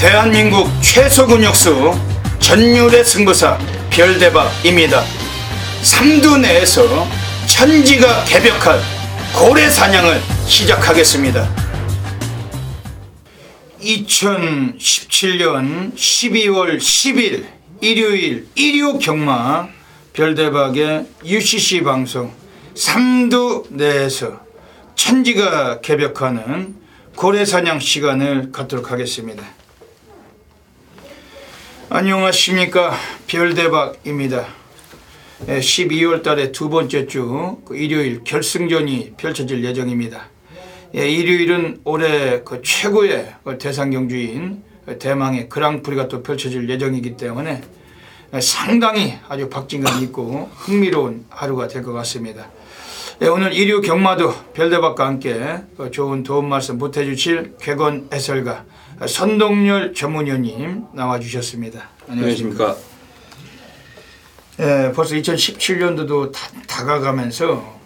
대한민국 최소 근육수 전율의 승부사 별대박입니다. 삼두 내에서 천지가 개벽한 고래 사냥을 시작하겠습니다. 2017년 12월 10일 일요일 일요 경마 별대박의 UCC 방송 삼두 내에서 천지가 개벽하는 고래 사냥 시간을 갖도록 하겠습니다. 안녕하십니까, 별대박입니다. 12월 달에 두 번째 주 일요일 결승전이 펼쳐질 예정입니다. 일요일은 올해 최고의 대상경주인 대망의 그랑프리가 또 펼쳐질 예정이기 때문에 상당히 아주 박진감 있고 흥미로운 하루가 될 것 같습니다. 오늘 일요 경마도 별대박과 함께 좋은 도움 말씀 보태주실 객원 해설가 선동열 전문위원님 나와주셨습니다. 안녕하십니까. 벌써 2017년도도 다가가면서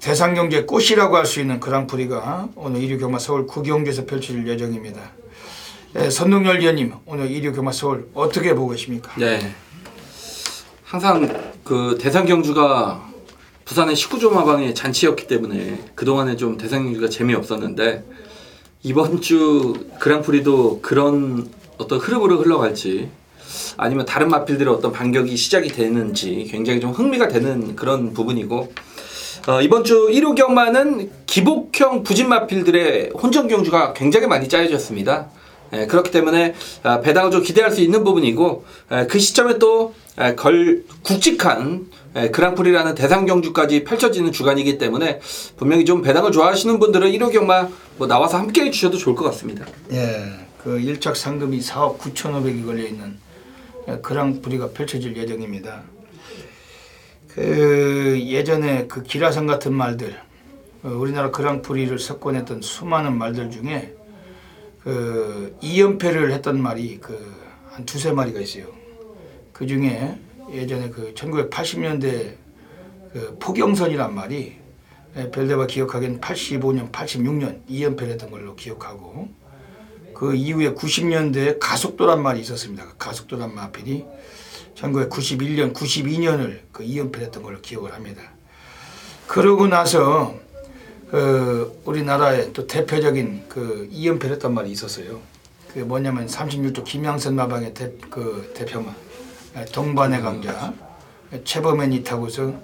대상경주의 꽃이라고 할 수 있는 그랑프리가 오늘 일요 경마 서울 구경주에서 펼쳐질 예정입니다. 선동열 위원님, 오늘 일요 경마 서울 어떻게 보고 계십니까? 네, 항상 그 대상경주가 부산의 19조 마방의 잔치였기 때문에 그동안에 좀 대상경주가 재미없었는데 이번 주 그랑프리도 그런 어떤 흐름으로 흘러갈지 아니면 다른 마필들의 어떤 반격이 시작이 되는지 굉장히 좀 흥미가 되는 그런 부분이고, 이번 주 1호 경마는 기복형 부진 마필들의 혼전 경주가 굉장히 많이 짜여졌습니다. 그렇기 때문에 배당을 좀 기대할 수 있는 부분이고, 그 시점에 또 굵직한 그랑프리라는 대상 경주까지 펼쳐지는 주간이기 때문에 분명히 좀 배당을 좋아하시는 분들은 1호 경마 나와서 함께 해주셔도 좋을 것 같습니다. 그 1착 상금이 4억 9,500이 걸려있는 그랑프리가 펼쳐질 예정입니다. 예전에 그 기라성 같은 말들, 우리나라 그랑프리를 석권했던 수많은 말들 중에 2연패를 했던 말이 한 두세 마리가 있어요. 그 중에 예전에 1980년대 포경선이란 말이 별대박 기억하기엔 85년, 86년 2연패를 했던 걸로 기억하고, 그 이후에 90년대에 가속도란 말이 있었습니다. 가속도란 마필이 1991년, 92년을 2연패를 했던 걸로 기억을 합니다. 그러고 나서 우리나라의 또 대표적인 2연패를 했던 말이 있었어요. 그게 뭐냐면 36조 김양선 마방의 대표마 동반의 강자 최범현이 타고서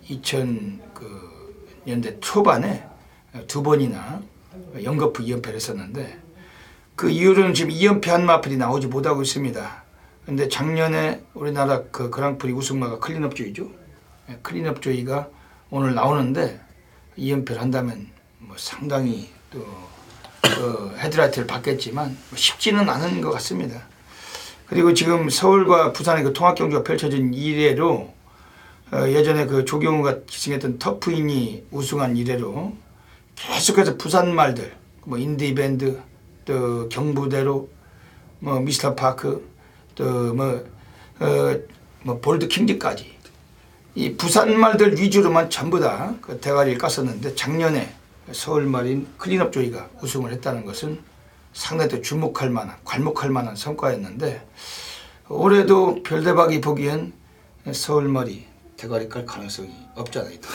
2000년대 초반에 두 번이나 연거푸 2연패를 했었는데, 그 이후로는 지금 2연패한 마필이 나오지 못하고 있습니다. 근데 작년에 우리나라 그랑프리 우승마가 클린업조이죠. 클린업조이가 오늘 나오는데 2연패를 한다면 상당히 또 헤드라이트를 받겠지만 쉽지는 않은 것 같습니다. 그리고 지금 서울과 부산의 통합경주가 펼쳐진 이래로 예전에 조경우가 기승했던 터프인이 우승한 이래로 계속해서 부산 말들, 인디밴드, 또 경부대로, 미스터파크, 또 볼드킹즈까지 이 부산 말들 위주로만 전부 다 대가리를 깠었는데, 작년에 서울 말인 클린업조이가 우승을 했다는 것은 상당히 또 주목할 만한, 괄목할 만한 성과였는데, 올해도 별대박이 보기엔 서울 말이 대가리 깔 가능성이 없지 않아 있다.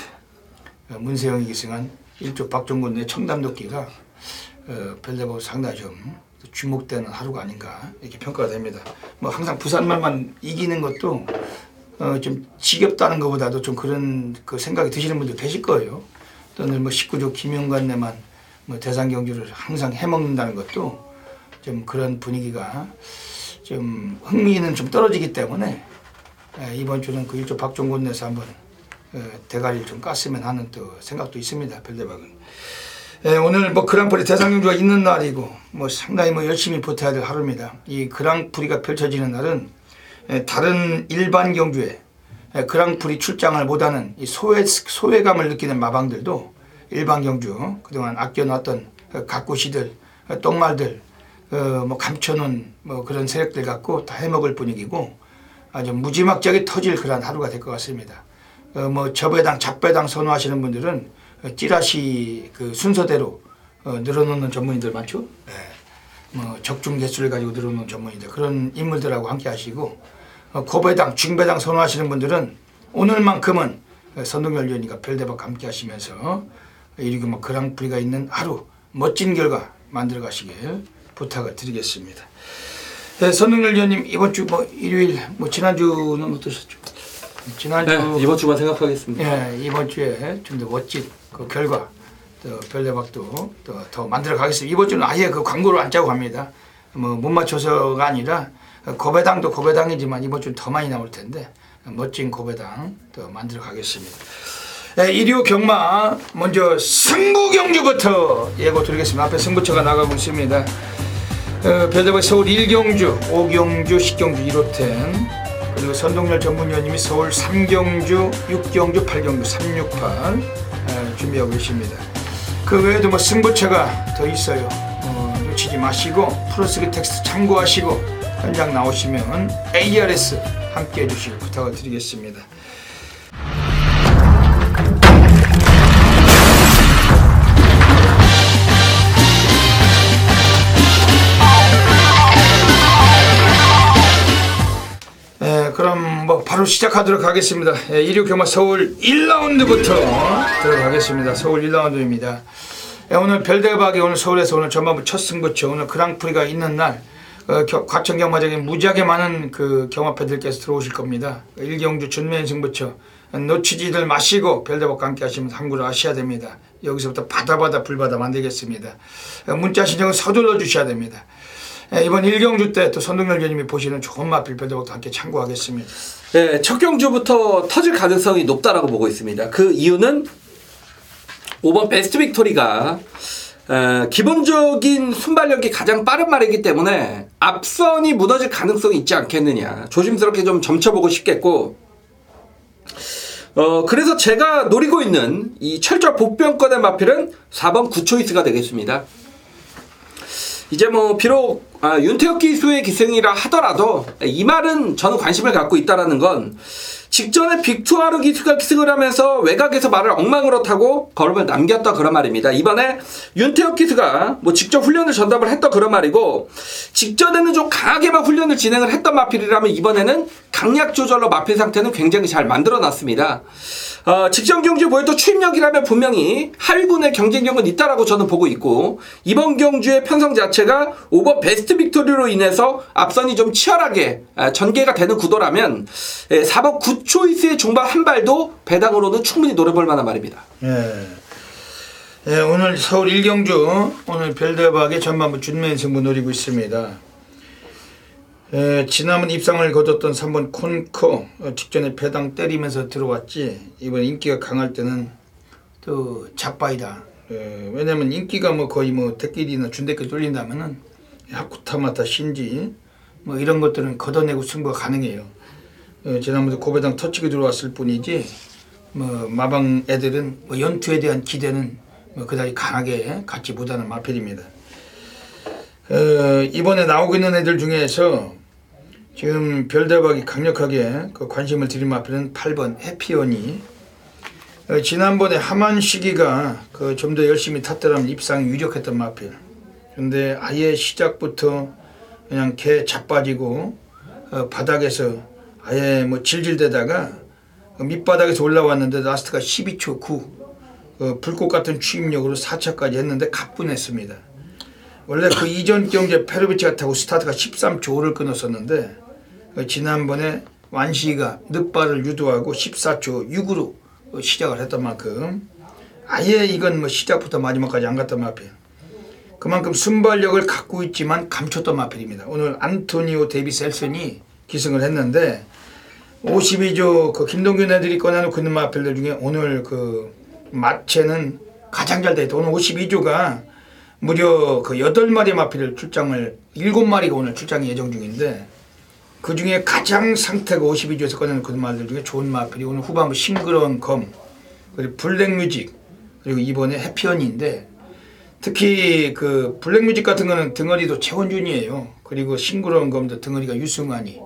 문세영이 기승한 1조 박종곤의 청담도끼가 별대박 상당히 좀 주목되는 하루가 아닌가 이렇게 평가가 됩니다. 항상 부산말만 이기는 것도 좀 지겹다는 것보다도 좀 그런 생각이 드시는 분들 계실 거예요. 또는 19조 김용관네만 대상 경주를 항상 해먹는다는 것도 좀 그런 분위기가 좀 흥미는 좀 떨어지기 때문에 이번 주는 1조 박종곤 내서 한번 대가리를 좀 깠으면 하는 또 생각도 있습니다. 별대박은. 오늘 그랑프리 대상경주가 있는 날이고 상당히 열심히 버텨야 될 하루입니다. 이 그랑프리가 펼쳐지는 날은 다른 일반 경주에 그랑프리 출장을 못하는 이 소외감을 느끼는 마방들도 일반 경주 그동안 아껴놨던 가꾸시들, 똥말들, 감춰놓은 그런 세력들 갖고 다 해먹을 분위기고 아주 무지막지하게 터질 그런 하루가 될 것 같습니다. 저배당, 잡배당 선호하시는 분들은 찌라시 순서대로 늘어놓는 전문인들 많죠. 뭐 적중 개수를 가지고 들어오는 전문이다. 그런 인물들하고 함께 하시고 고배당, 중배당 선호하시는 분들은 오늘만큼은 선동열 위원님과 별대박 함께 하시면서 이리고 뭐 그랑프리가 있는 하루 멋진 결과 만들어 가시길 부탁을 드리겠습니다. 네, 선동열 위원님 이번 주 뭐 일요일 뭐 지난주는 어떠셨죠? 지난주 네, 이번 주만 생각하겠습니다. 예, 이번 주에 좀 더 멋진 그 결과 또 별대박도 더 만들어 가겠습니다. 이번 주는 아예 그 광고를 안 짜고 갑니다. 뭐 못 맞춰서가 아니라 고배당도 고배당이지만 이번 주는 더 많이 나올 텐데 멋진 고배당 또 만들어 가겠습니다. 예, 일요 경마 먼저 승부 경주부터 예고 드리겠습니다. 앞에 승부처가 나가고 있습니다. 별대박 서울 1경주, 5경주, 10경주 1호텐 그리고 선동열 전문위원님이 서울 3경주, 6경주, 8경주 368 준비하고 계십니다. 그 외에도 뭐 승부처가 더 있어요. 놓치지 마시고 프로스기 텍스트 참고하시고 현장 나오시면 ARS 함께 해주시길 부탁을 드리겠습니다. 그럼 뭐 바로 시작하도록 하겠습니다. 일요 경마 서울 1라운드부터 들어가겠습니다. 서울 1라운드입니다. 오늘 별대박이 오늘 서울에서 오늘 전반부 첫 승부처 오늘 그랑프리가 있는 날 과천 경마장에 무지하게 많은 그 경마팬들께서 들어오실 겁니다. 1경주 준면 승부처 놓치지들 마시고 별대박과 함께 하시면 함구를 하셔야 됩니다. 여기서부터 바다 불바다 만들겠습니다. 문자 신청은 서둘러 주셔야 됩니다. 이번 1경주 때 또 선동열 위원님이 보시는 좋은 마필 별대박도 함께 참고하겠습니다. 네, 첫 경주부터 터질 가능성이 높다라고 보고 있습니다. 그 이유는 5번 베스트 빅토리가 기본적인 순발력이 가장 빠른 말이기 때문에 앞선이 무너질 가능성이 있지 않겠느냐. 조심스럽게 좀 점쳐보고 싶겠고 그래서 제가 노리고 있는 이 철저 복병권의 마필은 4번 구초이스가 되겠습니다. 이제 뭐 비록 윤태혁 기수의 기승이라 하더라도 이 말은 저는 관심을 갖고 있다라는 건 직전에 빅투아르 기수가 기승을 하면서 외곽에서 말을 엉망으로 타고 걸음을 남겼다 그런 말입니다. 이번에 윤태혁 기수가 뭐 직접 훈련을 전담을 했던 그런 말이고 직전에는 좀 강하게만 훈련을 진행을 했던 마필이라면 이번에는 강약 조절로 마필 상태는 굉장히 잘 만들어놨습니다. 직전 경주에 보였던 추임력이라면 분명히 하위군의 경쟁력은 있다라고 저는 보고 있고 이번 경주의 편성 자체가 5번 베스트 빅토리로 인해서 앞선이 좀 치열하게 전개가 되는 구도라면 4번 굿초이스의 종발 한 발도 배당으로는 충분히 노려볼 만한 말입니다. 오늘 서울 1경주 오늘 별대박의 전반부 준면 승부 노리고 있습니다. 지난번 입상을 거뒀던 3번 콘커 직전에 배당 때리면서 들어왔지 이번 인기가 강할 때는 또 잡바이다. 왜냐면 인기가 뭐 거의 뭐 대끼리나 준대끼리 뚫린다면은 하쿠타마타 신지 뭐 이런 것들은 걷어내고 승부가 가능해요. 지난번에 고배당 터치기 들어왔을 뿐이지 뭐 마방 애들은 뭐 연투에 대한 기대는 뭐 그다지 강하게 갖지 못하는 마필입니다. 이번에 나오고 있는 애들 중에서 지금 별대박이 강력하게 그 관심을 들인 마필은 8번 해피언이 지난번에 하만시기가 그 좀 더 열심히 탔더라면 입상이 유력했던 마필. 근데 아예 시작부터 그냥 개 자빠지고 바닥에서 아예 뭐 질질대다가 밑바닥에서 올라왔는데 라스트가 12초 9 불꽃 같은 추임력으로 4차까지 했는데 가뿐했습니다. 원래 그 이전 경기에 페르비치가 타고 스타트가 13초 5를 끊었었는데 지난번에 완시가 늑발을 유도하고 14초 6으로 시작을 했던 만큼 아예 이건 뭐 시작부터 마지막까지 안 갔던 마필. 그만큼 순발력을 갖고 있지만 감췄던 마필입니다. 오늘 안토니오 데이비스 헬슨이 기승을 했는데 52조 그 김동균 애들이 꺼내놓고 있는 마필들 중에 오늘 그 마체는 가장 잘 돼있다. 오늘 52조가 무려 그 8마리 마필을 출장을 7마리가 오늘 출장 예정 중인데 그 중에 가장 상태가 52조에서 꺼내는 그 말들 중에 좋은 마필이 오늘 후반부 싱그러운 검 그리고 블랙뮤직 그리고 이번에 해피언인데 특히 그 블랙뮤직 같은 거는 등어리도 최원준이에요. 그리고 싱그러운 검도 등어리가 유승환이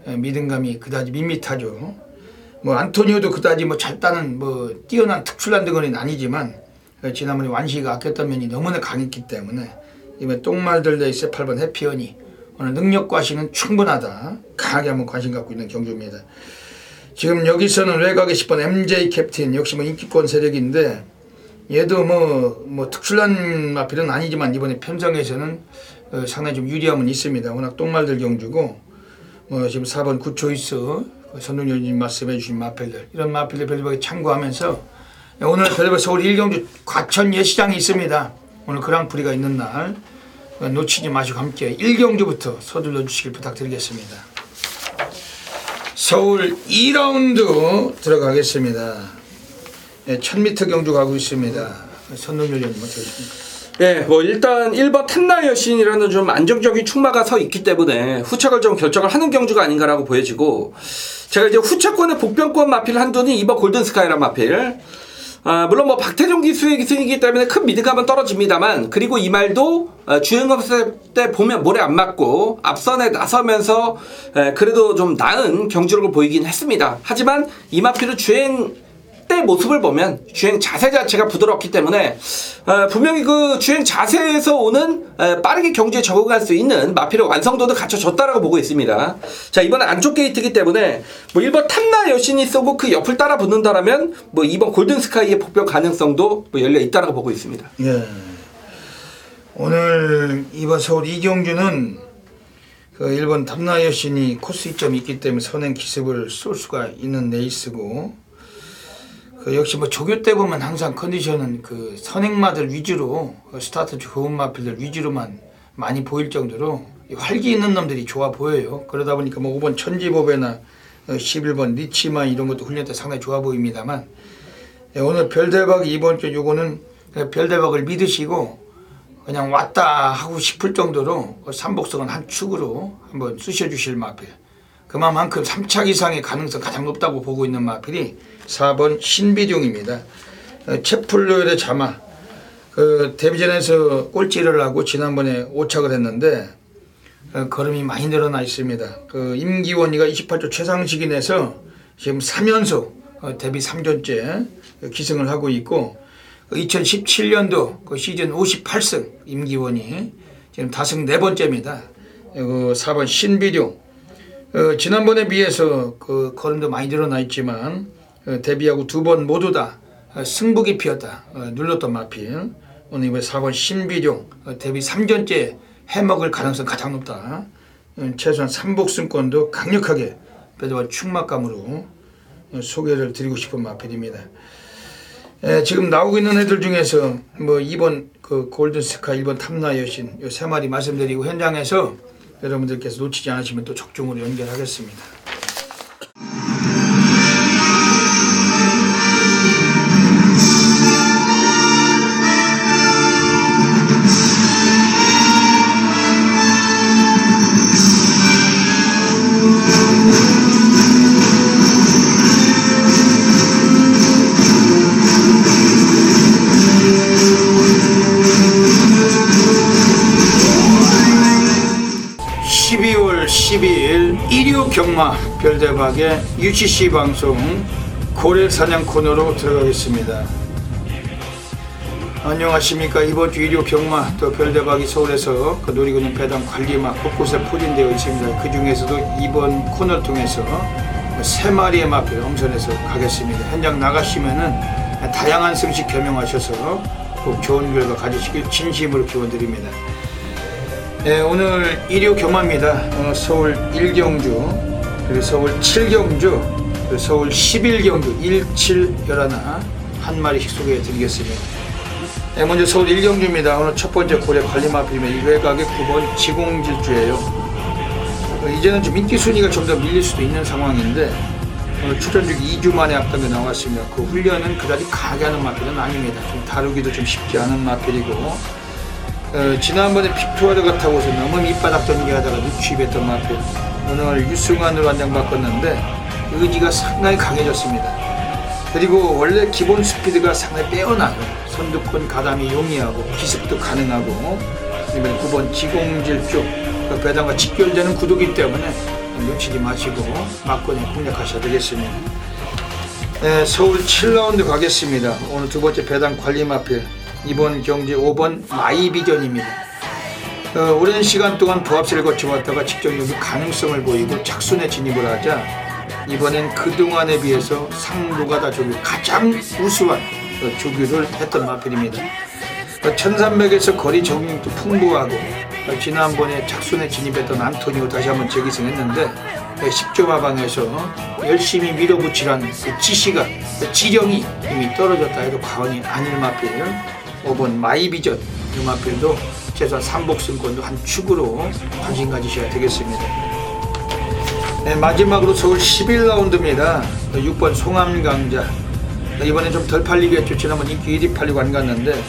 믿음감이 그다지 밋밋하죠. 뭐 안토니오도 그다지 뭐 잘 따는 뭐 뛰어난 특출난 등어리는 아니지만 지난번에 완시가 아꼈던 면이 너무나 강했기 때문에 이번 똥말들 레이스 8번 해피언이 오늘 능력 과시는 충분하다. 강하게 한번 관심 갖고 있는 경주입니다. 지금 여기서는 외곽의 10번 MJ 캡틴 역시 뭐 인기권 세력인데 얘도 뭐 특출난 마필은 아니지만 이번에 편성에서는 상당히 좀 유리함은 있습니다. 워낙 똥말들 경주고 뭐 지금 4번 굿초이스 선동열님 말씀해 주신 마필들 이런 마필들 별도하게 참고하면서 오늘 별도별 서울 1경주 과천 예시장이 있습니다. 오늘 그랑프리가 있는 날 놓치지 마시고 함께 1경주부터 서둘러 주시길 부탁드리겠습니다. 서울 2라운드 들어가겠습니다. 1000m 경주 가고 있습니다. 선동열님 어떻게 하십니까? 네, 뭐 일단 1번 탐나 여신이라는 좀 안정적인 충마가 서 있기 때문에 후착을 좀 결정을 하는 경주가 아닌가라고 보여지고, 제가 이제 후차권의 복병권 마필 한두는 2번 골든스카이란 마필. 물론 뭐 박태종 기수의 기승이기 때문에 큰 미드감은 떨어집니다만, 그리고 이 말도 주행검사 때 보면 모래 안 맞고 앞선에 나서면서 그래도 좀 나은 경주력을 보이긴 했습니다. 하지만 이 마필은 주행 때 모습을 보면 주행 자세 자체가 부드럽기 때문에 분명히 그 주행 자세에서 오는 빠르게 경주에 적응할 수 있는 마필의 완성도도 갖춰졌다라고 보고 있습니다. 자, 이번에 안쪽 게이트이기 때문에 뭐 1번 탐나 여신이 쏘고 그 옆을 따라 붙는다라면 뭐 2번 골든스카이의 복병 가능성도 뭐 열려 있다라고 보고 있습니다. 예. 오늘 이번 서울 2경주는 그 1번 탐나 여신이 코스 이점이 있기 때문에 선행 기습을 쏠 수가 있는 레이스고, 그 역시 뭐 조교 때 보면 항상 컨디션은 그 선행마들 위주로 스타트 좋은 마필들 위주로만 많이 보일 정도로 활기 있는 놈들이 좋아 보여요. 그러다 보니까 뭐 5번 천지보배나 11번 리치마 이런 것도 훈련 때 상당히 좋아 보입니다만, 오늘 별대박 이번 주 요거는 별대박을 믿으시고 그냥 왔다 하고 싶을 정도로 삼복성은 한 축으로 한번 쑤셔주실 마필, 그만큼 3착 이상의 가능성 가장 높다고 보고 있는 마필이 4번 신비룡입니다. 채플로엘의 자마, 그 데뷔전에서 꼴찌를 하고 지난번에 5착을 했는데 걸음이 많이 늘어나 있습니다. 그 임기원이가 28조 최상식이 내서 지금 3연속 데뷔 3전째 기승을 하고 있고, 2017년도 그 시즌 58승 임기원이 지금 다승 4번째입니다. 그 4번 신비룡, 지난번에 비해서 그 걸음도 많이 늘어나 있지만 데뷔하고 2번 모두 다 승부기 피었다 눌렀던 마필, 오늘 이번에 4번 신비룡 데뷔 3전째 해먹을 가능성 가장 높다. 최소한 3복승권도 강력하게 배도와 충막감으로 소개를 드리고 싶은 마필입니다. 지금 나오고 있는 애들 중에서 뭐 2번 그 골든스카, 1번 탐나 여신 요 3마리 말씀드리고 현장에서 여러분들께서 놓치지 않으시면 또 적중으로 연결하겠습니다. 경마 별대박의 UCC 방송 고래사냥 코너로 들어가겠습니다. 안녕하십니까. 이번 주 일요 경마 또 별대박이 서울에서 그 노리고 있는 배당 관리막 곳곳에 포진되어 있습니다. 그 중에서도 이번 코너를 통해서 3마리의 마필 엄선해서 가겠습니다. 현장 나가시면은 다양한 승식 겸용하셔서 꼭 좋은 결과 가지시길 진심으로 기원드립니다. 오늘 1요 경마입니다. 서울 1경주, 그리고 서울 7경주, 그리고 서울 11경주 1, 7, 11 한 마리씩 소개해 드리겠습니다. 먼저 서울 1경주입니다. 오늘 첫 번째 고래 관리마필이면 1외곽의 9번 지공질주예요. 이제는 좀 인기 순위가 좀 더 밀릴 수도 있는 상황인데 오늘 출전직 2주 만에 앞당겨 나왔습니다. 그 훈련은 그다지 강하게 하는 마필은 아닙니다. 좀 다루기도 좀 쉽지 않은 마필이고, 지난번에 픽투아르 같아고서 너무 밑바닥 전개하다가 누취입했던 마필, 오늘 유승환으로 한 장 바꿨는데 의지가 상당히 강해졌습니다. 그리고 원래 기본 스피드가 상당히 빼어나요. 선두권 가담이 용이하고 기습도 가능하고, 이번에 9번 지공질주 그 배당과 직결되는 구도이기 때문에 놓치지 마시고 막권에 공략하셔야 되겠습니다. 서울 7라운드 가겠습니다. 오늘 두 번째 배당 관리 마필, 이번 경기 5번 마이비전입니다. 오랜 시간 동안 부합세를 거쳐왔다가 직접 여기 가능성을 보이고 착순에 진입을 하자 이번엔 그동안에 비해서 상노가다 조교 가장 우수한 조교를 했던 마필입니다. 1300에서 거리 적응도 풍부하고 지난번에 착순에 진입했던 안토니오 다시 한번 재기승했는데 10조 마방에서 열심히 밀어붙이란 그 지시가 지령이 이미 떨어졌다 해도 과언이 아닐 마필. 5번 마이비전 이 마필도 최소한 3복승권도 한 축으로 관심 가지셔야 되겠습니다. 네, 마지막으로 서울 11라운드입니다. 6번 송암강자. 이번엔 좀 덜 팔리겠죠. 지난번 인기 1위 팔리고 안 갔는데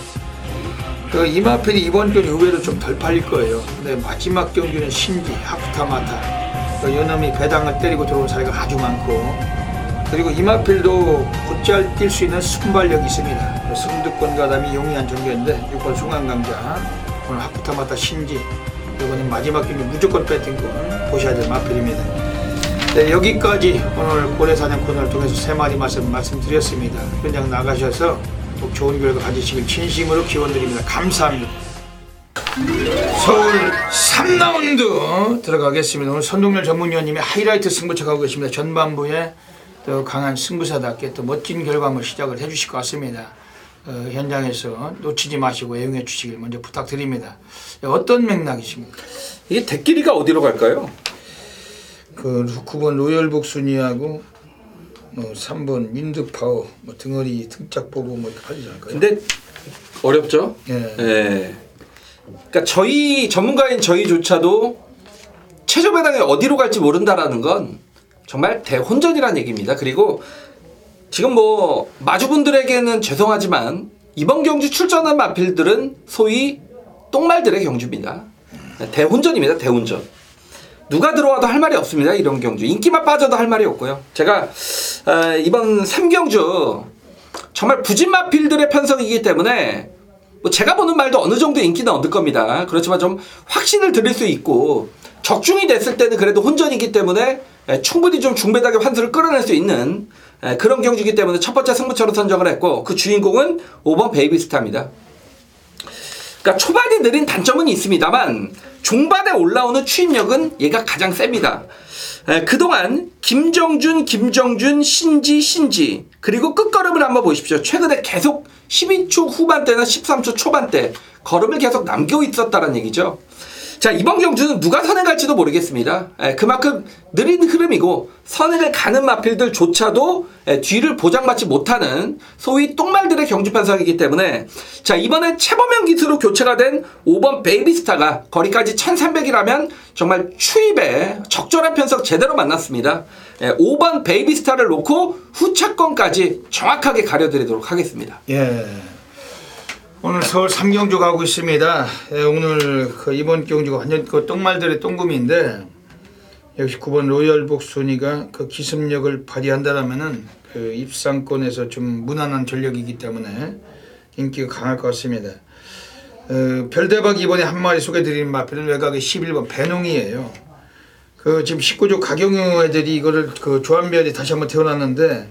이 마필이 이번 경기 의외로 좀 덜 팔릴 거예요. 근데 마지막 경기는 신지, 하프타마타 요놈이 배당을 때리고 들어온 사례가 아주 많고 그리고 이 마필도 곧잘 뛸 수 있는 순발력이 있습니다. 승두권 가담이 용이한 전개인데 6번 송암강자 오늘 하프타마타 신지 이번엔 마지막 경기 무조건 배팅권 보셔야 될 마필입니다. 네, 여기까지 오늘 고래사냥 코너를 통해서 3마리 말씀드렸습니다. 현장 나가셔서 꼭 좋은 결과 가지시길 진심으로 기원드립니다. 감사합니다. 서울 3라운드 들어가겠습니다. 오늘 선동열 전문위원님이 하이라이트 승부처 가고 계십니다. 전반부에 또 강한 승부사답게 또 멋진 결과물 시작을 해주실 것 같습니다. 현장에서 놓치지 마시고 애용해 주시길 먼저 부탁드립니다. 어떤 맥락이십니까? 이게 대끼리가 어디로 갈까요? 9번 로열북 순위하고 3번 윈드파워 등어리 등짝 보고 이렇게 팔리지 않을까요? 근데 어렵죠? 예. 예. 그러니까 저희 전문가인 저희조차도 최저 배당이 어디로 갈지 모른다라는 건 정말 대혼전이라는 얘기입니다. 그리고 지금 마주분들에게는 죄송하지만 이번 경주 출전한 마필들은 소위 똥말들의 경주입니다. 대혼전입니다. 대혼전. 누가 들어와도 할 말이 없습니다. 이런 경주. 인기만 빠져도 할 말이 없고요. 제가 이번 3경주 정말 부진 마필들의 편성이기 때문에 제가 보는 말도 어느 정도 인기는 얻을 겁니다. 그렇지만 좀 확신을 드릴 수 있고 적중이 됐을 때는 그래도 혼전이기 때문에 충분히 좀 중배당의 환수를 끌어낼 수 있는 그런 경주이기 때문에 첫 번째 승부처로 선정을 했고 그 주인공은 5번 베이비스타입니다. 그러니까 초반이 느린 단점은 있습니다만 중반에 올라오는 추임력은 얘가 가장 셉니다. 그동안 김정준, 신지 그리고 끝걸음을 한번 보십시오. 최근에 계속 12초 후반대나 13초 초반대 걸음을 계속 남겨 있었다는 얘기죠. 자, 이번 경주는 누가 선행 갈지도 모르겠습니다. 그만큼 느린 흐름이고 선행을 가는 마필들조차도 뒤를 보장받지 못하는 소위 똥말들의 경주 편성이기 때문에 자, 이번에 최범현 기수로 교체가 된 5번 베이비스타가 거리까지 1300이라면 정말 추입에 적절한 편성 제대로 만났습니다. 5번 베이비스타를 놓고 후차권까지 정확하게 가려드리도록 하겠습니다. 예. 오늘 서울 3경주 가고 있습니다. 오늘 이번 경주가 완전 똥말들의 똥금인데 역시 9번 로열북 순위가 기습력을 발휘한다라면은 입상권에서 좀 무난한 전력이기 때문에 인기가 강할 것 같습니다. 별대박 이번에 한 마리 소개드리는 마필은 외곽의 11번 배농이에요. 지금 19조 가경유 애들이 이거를 조한별이 다시 한번 태어났는데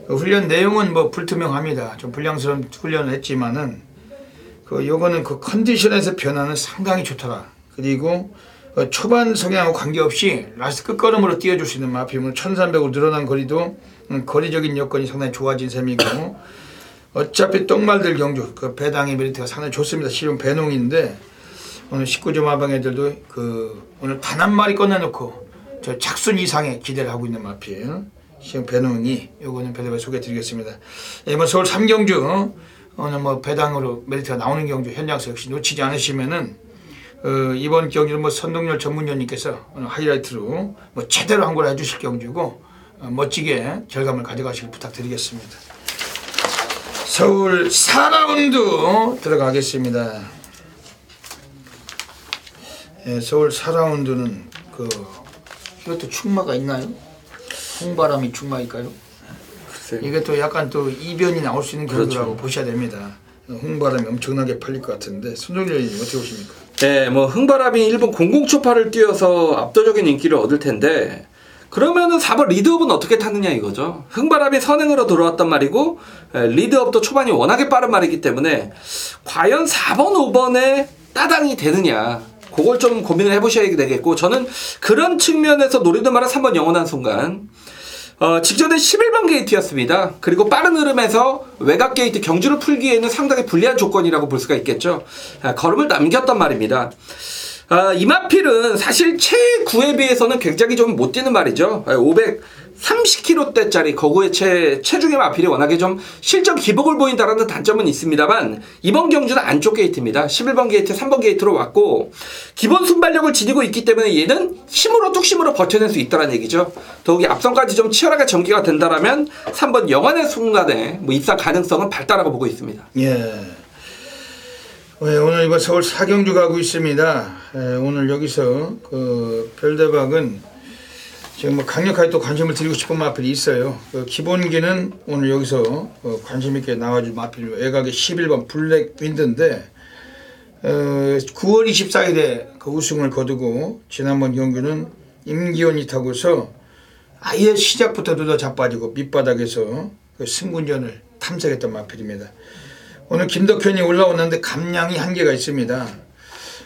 훈련 내용은 불투명합니다. 좀 불량스러운 훈련을 했지만은 요거는 컨디션에서 변화는 상당히 좋더라. 그리고 초반 성향하고 관계없이 라스트 끝걸음으로 띄워줄 수 있는 마필은 1300으로 늘어난 거리도 거리적인 여건이 상당히 좋아진 셈이고 어차피 똥말들 경주 배당의 메리트가 상당히 좋습니다. 실은 배농인데 오늘 19조 마방 애들도 오늘 단 한 마리 꺼내놓고 저 착순 이상의 기대를 하고 있는 마필 시험 배농이 요거는 배당을 소개해드리겠습니다. 이번 서울 3경주 오늘 배당으로 메리트가 나오는 경주 현장에서 역시 놓치지 않으시면은 이번 경주는 선동열 전문위원님께서 오늘 하이라이트로 제대로 한 걸 해주실 경주고 멋지게 결과물 가져가시길 부탁드리겠습니다. 서울 4라운드 들어가겠습니다. 서울 4라운드는 이것도 충마가 있나요? 홍바람이 충마일까요? 이게 또 약간 또 이변이 나올 수 있는 경우라고 그렇죠. 보셔야 됩니다. 홍바람이 엄청나게 팔릴 것 같은데 손정렬님 어떻게 보십니까? 네, 흥바람이 일본 00초파를 뛰어서 압도적인 인기를 얻을 텐데 그러면은 4번 리드업은 어떻게 타느냐 이거죠. 흥바람이 선행으로 들어왔단 말이고 리드업도 초반이 워낙에 빠른 말이기 때문에 과연 4번, 5번에 따당이 되느냐 그걸 좀 고민을 해보셔야 되겠고, 저는 그런 측면에서 노리드마라 3번 영원한 순간, 직전에 11번 게이트였습니다. 그리고 빠른 흐름에서 외곽 게이트 경주를 풀기에는 상당히 불리한 조건이라고 볼 수가 있겠죠. 걸음을 남겼단 말입니다. 이마필은 사실 최구에 비해서는 굉장히 좀 못 뛰는 말이죠. 530kg대짜리 거구의 체중의 마필이 워낙에 좀 실적 기복을 보인다는 단점은 있습니다만, 이번 경주는 안쪽 게이트입니다. 11번 게이트, 3번 게이트로 왔고, 기본 순발력을 지니고 있기 때문에 얘는 힘으로 뚝심으로 버텨낼 수 있다는 얘기죠. 더욱이 앞선까지 좀 치열하게 전개가 된다라면 3번 영환의 순간에 입사 가능성은 밝다라고 보고 있습니다. 예. 오늘 이번 서울 4경주 가고 있습니다. 오늘 여기서 그 별대박은 지금 뭐 강력하게 또 관심을 드리고 싶은 마필이 있어요. 기본기는 오늘 여기서 관심 있게 나와줄 마필 외곽의 11번 블랙 윈드인데 9월 24일에 그 우승을 거두고 지난번 경주는 임기원이 타고서 아예 시작부터 둘 다 자빠지고 밑바닥에서 그 승군전을 탐색했던 마필입니다. 오늘 김덕현이 올라왔는데 감량이 한계가 있습니다.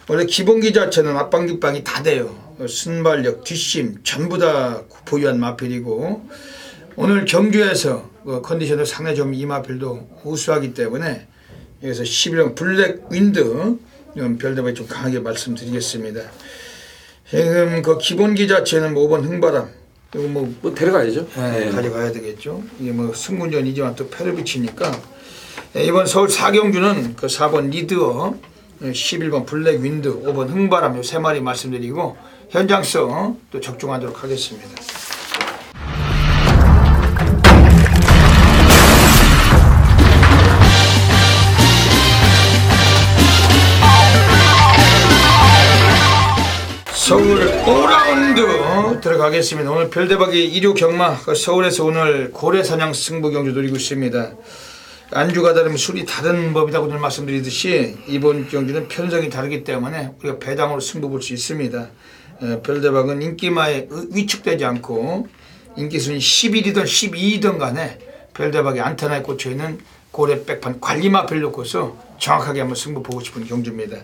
원래 기본기 자체는 앞방 뒷방이 다 돼요. 순발력, 뒷심 전부 다 보유한 마필이고, 오늘 경주에서 컨디션도 상당히 좀 이 마필도 우수하기 때문에 여기서 11번 블랙 윈드 별대박이 좀 강하게 말씀드리겠습니다. 지금 그 기본기 자체는 5번 흥바람 이거 뭐 데려가야죠. 네. 가져가야 되겠죠. 이게 뭐 승군전이지만 또 패를 비치니까 이번 서울 4경주는 그 4번 리드어, 11번 블랙 윈드, 5번 흥바람 요 3마리 말씀드리고 현장성 또 적중하도록 하겠습니다. 서울 5라운드 들어가겠습니다. 오늘 별대박의 1호 경마 서울에서 오늘 고래사냥 승부 경주 노리고 있습니다. 안주가 다르면 술이 다른 법이라고 늘 말씀드리듯이 이번 경주는 편성이 다르기 때문에 우리가 배당으로 승부 볼 수 있습니다. 별대박은 인기마에 위축되지 않고 인기순위 11이든 12이든 간에 별대박이 안테나에 꽂혀있는 고래 백판 관리마필 놓고서 정확하게 한번 승부 보고 싶은 경주입니다.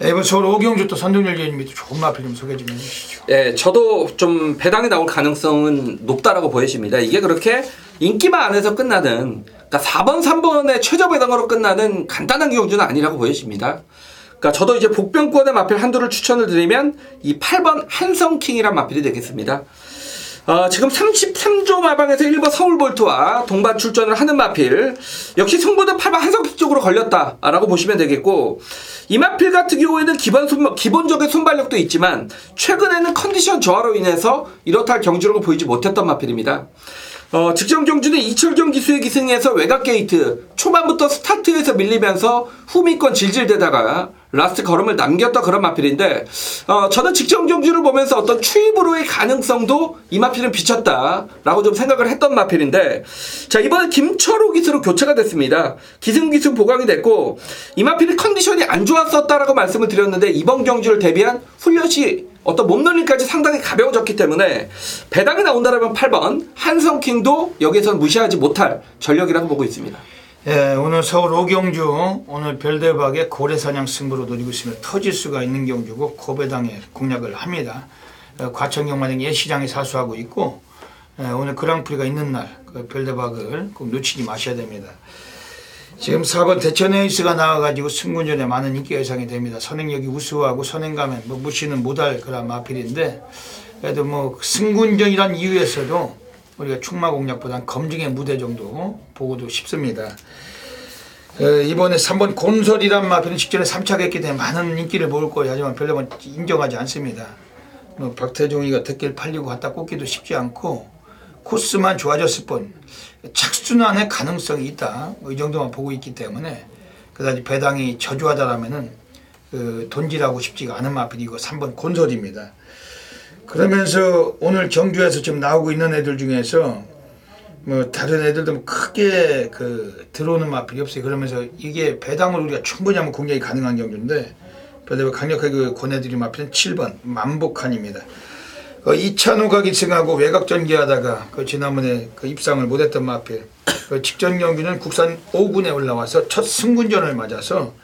이번 서울 5경주 또 선동열 위원님이 좋은 마필 좀 소개 좀 해주시죠. 예, 저도 좀 배당이 나올 가능성은 높다라고 보여집니다. 이게 그렇게 인기마 안에서 끝나는, 그러니까 4번, 3번의 최저 배당으로 끝나는 간단한 경주는 아니라고 보여집니다. 그러니까 저도 이제 복병권의 마필 한두를 추천을 드리면 이 8번 한성킹이란 마필이 되겠습니다. 지금 33조 마방에서 1번 서울볼트와 동반 출전을 하는 마필, 역시 승부도 8번 한성킹 쪽으로 걸렸다라고 보시면 되겠고, 이 마필 같은 경우에는 기본적인 순발력도 있지만 최근에는 컨디션 저하로 인해서 이렇다 할 경주력을 보이지 못했던 마필입니다. 직전 경주는 이철경 기수의 기승에서 외곽 게이트 초반부터 스타트에서 밀리면서 후미권 질질대다가 라스트 걸음을 남겼던 그런 마필인데, 저는 직전 경주를 보면서 어떤 추입으로의 가능성도 이 마필은 비쳤다라고 좀 생각을 했던 마필인데, 자, 이번에 김철호 기수로 교체가 됐습니다. 기승 기수 보강이 됐고, 이 마필이 컨디션이 안 좋았었다라고 말씀을 드렸는데 이번 경주를 대비한 훈련시 어떤 몸놀림까지 상당히 가벼워졌기 때문에 배당이 나온다면 8번 한성킹도 여기에서는 무시하지 못할 전력이라고 보고 있습니다. 예, 오늘 서울 5경주 오늘 별대박의 고래사냥 승부로 노리고 있으면 터질 수가 있는 경주고 고배당에 공략을 합니다. 과천경마장 예시장에 사수하고 있고, 오늘 그랑프리가 있는 날 그 별대박을 꼭 놓치지 마셔야 됩니다. 지금 4번 대천에이스가 나와가지고 승군전에 많은 인기가 예상이 됩니다. 선행력이 우수하고 선행가면 뭐 무시는 못할 그런 마필인데, 그래도 뭐 승군전이란 이유에서도 우리가 충마 공략보다는 검증의 무대 정도 보고도 싶습니다. 이번에 3번 곤설이란 마필은 직전에 3차가 했기 때문에 많은 인기를 모을 거예요. 하지만 별로 인정하지 않습니다. 박태종이가 덕길 팔리고 갖다 꽂기도 쉽지 않고 코스만 좋아졌을 뿐 착순환의 가능성이 있다. 이 정도만 보고 있기 때문에 그다지 배당이 저조하다라면은 돈질하고 싶지가 않은 마필이고 3번 곤설입니다. 그러면서 오늘 경주에서 지금 나오고 있는 애들 중에서 뭐 다른 애들도 크게 들어오는 마필이 없어요. 그러면서 이게 배당으로 우리가 충분히 하면 공략이 가능한 경주인데, 별대박 강력하게 권해드린 마필은 7번 만복한입니다. 이찬호가 기승하고 외곽 전개하다가 지난번에 입상을 못했던 마필, 직전 경주는 국산 5군에 올라와서 첫 승군전을 맞아서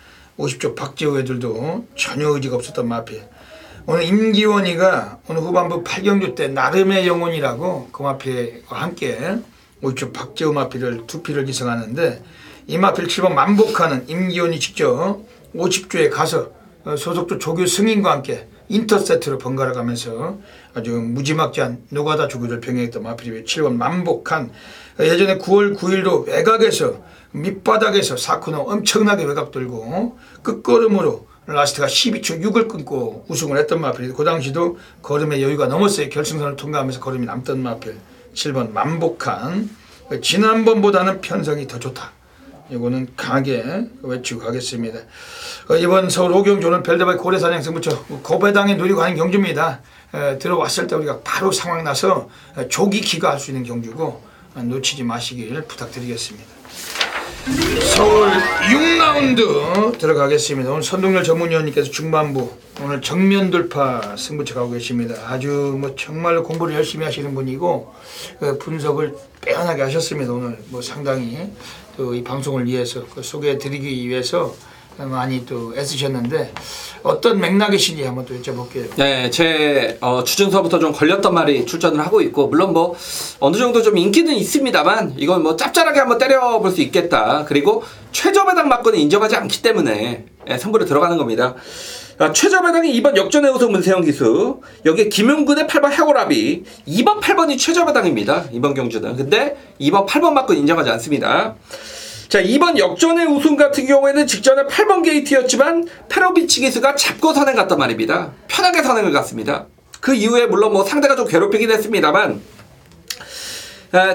50조 박재호 애들도 전혀 의지가 없었던 마필. 오늘 임기원이가 오늘 후반부 8경주 때 나름의 영혼이라고 그 마필과 함께 50조 박재호 마필을 두 필을 기성하는데 이 마필 7번 만복하는 임기원이 직접 50조에 가서 소속조 조교 승인과 함께 인터세트로 번갈아 가면서 아주 무지막지한 노가다 조교를 병행했던 마필이 7번 만복한. 예전에 9월 9일도 외곽에서 밑바닥에서 사쿠노 엄청나게 외곽 돌고 끝걸음으로 라스트가 12초 6을 끊고 우승을 했던 마필이 그 당시도 걸음의 여유가 넘었어요. 결승선을 통과하면서 걸음이 남던 마필 7번 만복한. 지난번보다는 편성이 더 좋다. 이거는 강하게 외치고 가겠습니다. 이번 서울 5경주는 별대박 고래사냥 승부처 고배당에 누리고 하는 경주입니다. 들어왔을 때 우리가 바로 상황 나서 조기 귀가할 수 있는 경주고 놓치지 마시길 부탁드리겠습니다. 서울 6라운드 들어가겠습니다. 오늘 선동열 전문위원님께서 중반부 오늘 정면 돌파 승부처 가고 계십니다. 아주 뭐 정말로 공부를 열심히 하시는 분이고 분석을 빼어나게 하셨습니다. 오늘 뭐 상당히 또 이 방송을 위해서 소개해드리기 위해서 많이 또 애쓰셨는데 어떤 맥락이신지 한번 또 여쭤볼게요. 네, 제 추천서부터 좀 걸렸던 말이 출전을 하고 있고 물론 뭐 어느 정도 좀 인기는 있습니다만 이건 뭐 짭짤하게 한번 때려볼 수 있겠다. 그리고 최저배당 막건은 인정하지 않기 때문에 선불에 들어가는 겁니다. 최저배당이 2번 역전의 우승 문세영 기수, 여기에 김용근의 8번 해오라비, 2번 8번이 최저배당입니다. 이번 경주는. 근데 2번 8번 막건 인정하지 않습니다. 자, 2번 역전의 우승 같은 경우에는 직전에 8번 게이트였지만 페로비치 기수가 잡고 선행 갔단 말입니다. 편하게 선행을 갔습니다. 그 이후에 물론 뭐 상대가 좀 괴롭히긴 했습니다만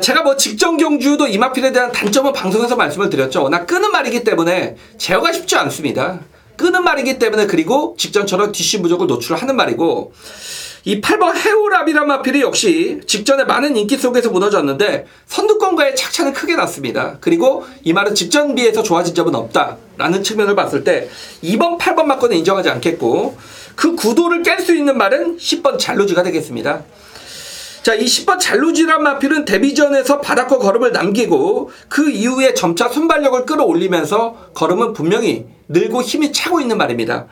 제가 뭐 직전 경주도 이마필에 대한 단점은 방송에서 말씀을 드렸죠. 워낙 끄는 말이기 때문에 제어가 쉽지 않습니다. 끄는 말이기 때문에. 그리고 직전처럼 뒷심 부족을 노출하는 말이고 이 8번 해오라비란 마필이 역시 직전에 많은 인기 속에서 무너졌는데 선두권과의 착차는 크게 났습니다. 그리고 이 말은 직전 비해서 좋아진 점은 없다라는 측면을 봤을 때 2번 8번 막건은 인정하지 않겠고 그 구도를 깰 수 있는 말은 10번 잘루지가 되겠습니다. 자, 이 10번 잘루지란 마필은 데뷔전에서 바닥과 걸음을 남기고 그 이후에 점차 순발력을 끌어올리면서 걸음은 분명히 늘고 힘이 차고 있는 말입니다.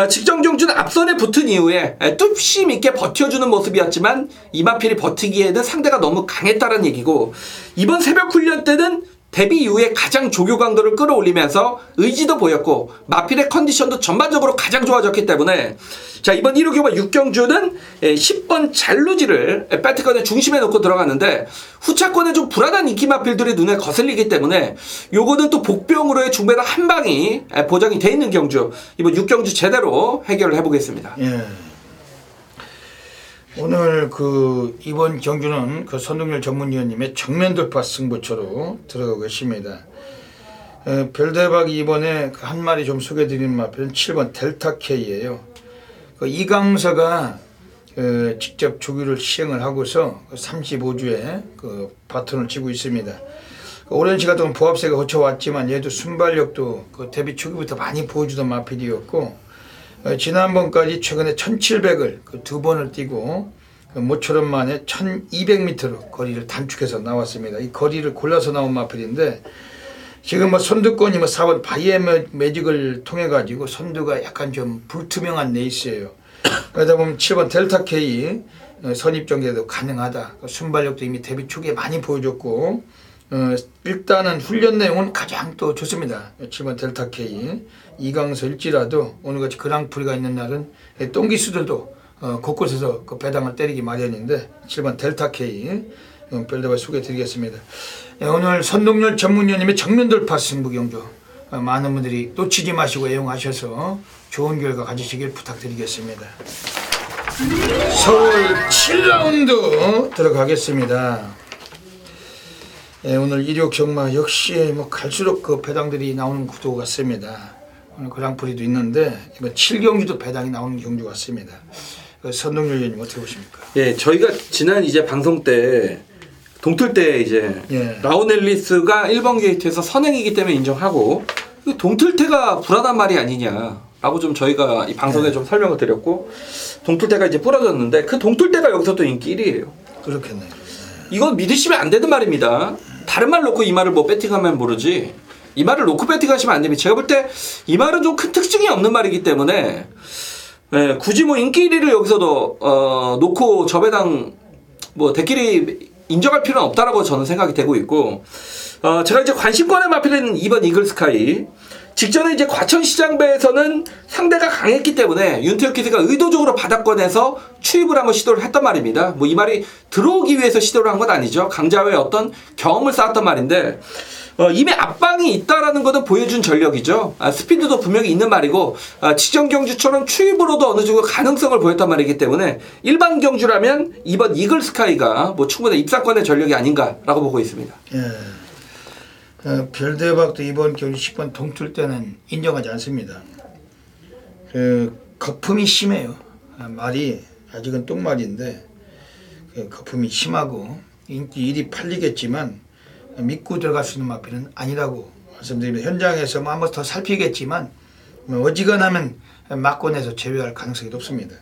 직전 경주는 앞선에 붙은 이후에 뚝심 있게 버텨주는 모습이었지만 이 마필이 버티기에는 상대가 너무 강했다는 얘기고 이번 새벽 훈련 때는 데뷔 이후에 가장 조교 강도를 끌어올리면서 의지도 보였고 마필의 컨디션도 전반적으로 가장 좋아졌기 때문에 자, 이번 1호 교반 6경주는 10번 잘루지를 배트권의 중심에 놓고 들어갔는데 후차권에 좀 불안한 인기 마필들이 눈에 거슬리기 때문에 요거는 또 복병으로의 중배당 한 방이 보장이 돼 있는 경주, 이번 6경주 제대로 해결을 해보겠습니다. 예. 오늘 이번 경주는 선동열 전문위원님의 정면 돌파 승부처로 들어가고 계십니다. 별대박이 이번에 한 마리 좀 소개해드리는 마필은 7번 델타K예요. 이강서가 직접 조교를 시행을 하고서 35주에 바톤을 쥐고 있습니다. 오랜 시간 동안 보합세가 거쳐왔지만 얘도 순발력도 데뷔 초기부터 많이 보여주던 마필이었고 지난번까지 최근에 1700을 두 번을 뛰고 모처럼 만에 1200m로 거리를 단축해서 나왔습니다. 이 거리를 골라서 나온 마필인데 지금 뭐 선두권이 4번 바이에 매직을 통해 가지고 선두가 약간 좀 불투명한 레이스예요. 그러다 보면 7번 델타 K 선입 정제도 가능하다. 순발력도 이미 데뷔 초기에 많이 보여줬고 일단은 훈련 내용은 가장 또 좋습니다. 7번 델타 K 이강서일지라도 오늘같이 그랑프리가 있는 날은 똥기수들도 곳곳에서 배당을 때리기 마련인데 7번 델타 K 별다발 소개해드리겠습니다. 오늘 선동열 전문위원님의 정면돌파 승부경주 많은 분들이 놓치지 마시고 애용하셔서 좋은 결과 가지시길 부탁드리겠습니다. 서울 7라운드 들어가겠습니다. 오늘 일요 경마 역시 갈수록 배당들이 나오는 구도 같습니다. 오늘 그랑프리도 있는데 이번 7경주도 배당이 나오는 경주 같습니다. 선동열 위원님 어떻게 보십니까? 예, 저희가 지난 방송 때 동틀 때 라오넬리스가 1번 게이트에서 선행이기 때문에 인정하고 동틀태가 불안한 말이 아니냐라고 좀 저희가 이 방송에 좀 설명을 드렸고 동틀태가 이제 부러졌는데 그 동틀태가 여기서 또 인기 1위예요. 그렇겠네요. 이건 믿으시면 안 되는 말입니다. 다른 말 놓고 이 말을 배팅하면 모르지 이 말을 놓고 배팅하시면 안 됩니다. 제가 볼 때 이 말은 좀 큰 특징이 없는 말이기 때문에 굳이 뭐 인기 1위를 여기서도 놓고 저 배당 뭐 대끼리 인정할 필요는 없다라고 저는 생각이 되고 있고, 제가 이제 관심권에 마필은 2번 이글스카이. 직전에 이제 과천시장배에서는 상대가 강했기 때문에 윤태혁 기세가 의도적으로 바닥권에서 추입을 한번 시도를 했단 말입니다. 뭐 이 말이 들어오기 위해서 시도를 한 건 아니죠. 강자의 어떤 경험을 쌓았단 말인데, 이미 앞방이 있다라는 것은 보여준 전력이죠. 스피드도 분명히 있는 말이고, 직전 경주처럼 추입으로도 어느 정도 가능성을 보였단 말이기 때문에 일반 경주라면 이번 이글스카이가 뭐 충분히 입상권의 전력이 아닌가라고 보고 있습니다. 예. 별대박도 이번 경주 10번 동틀 때는 인정하지 않습니다. 거품이 심해요. 말이 아직은 똥말인데 거품이 심하고 인기 1위 팔리겠지만 믿고 들어갈 수 있는 마필은 아니라고 말씀드립니다. 현장에서 뭐 한 번 더 살피겠지만 어지간하면 막권에서 제외할 가능성이 높습니다.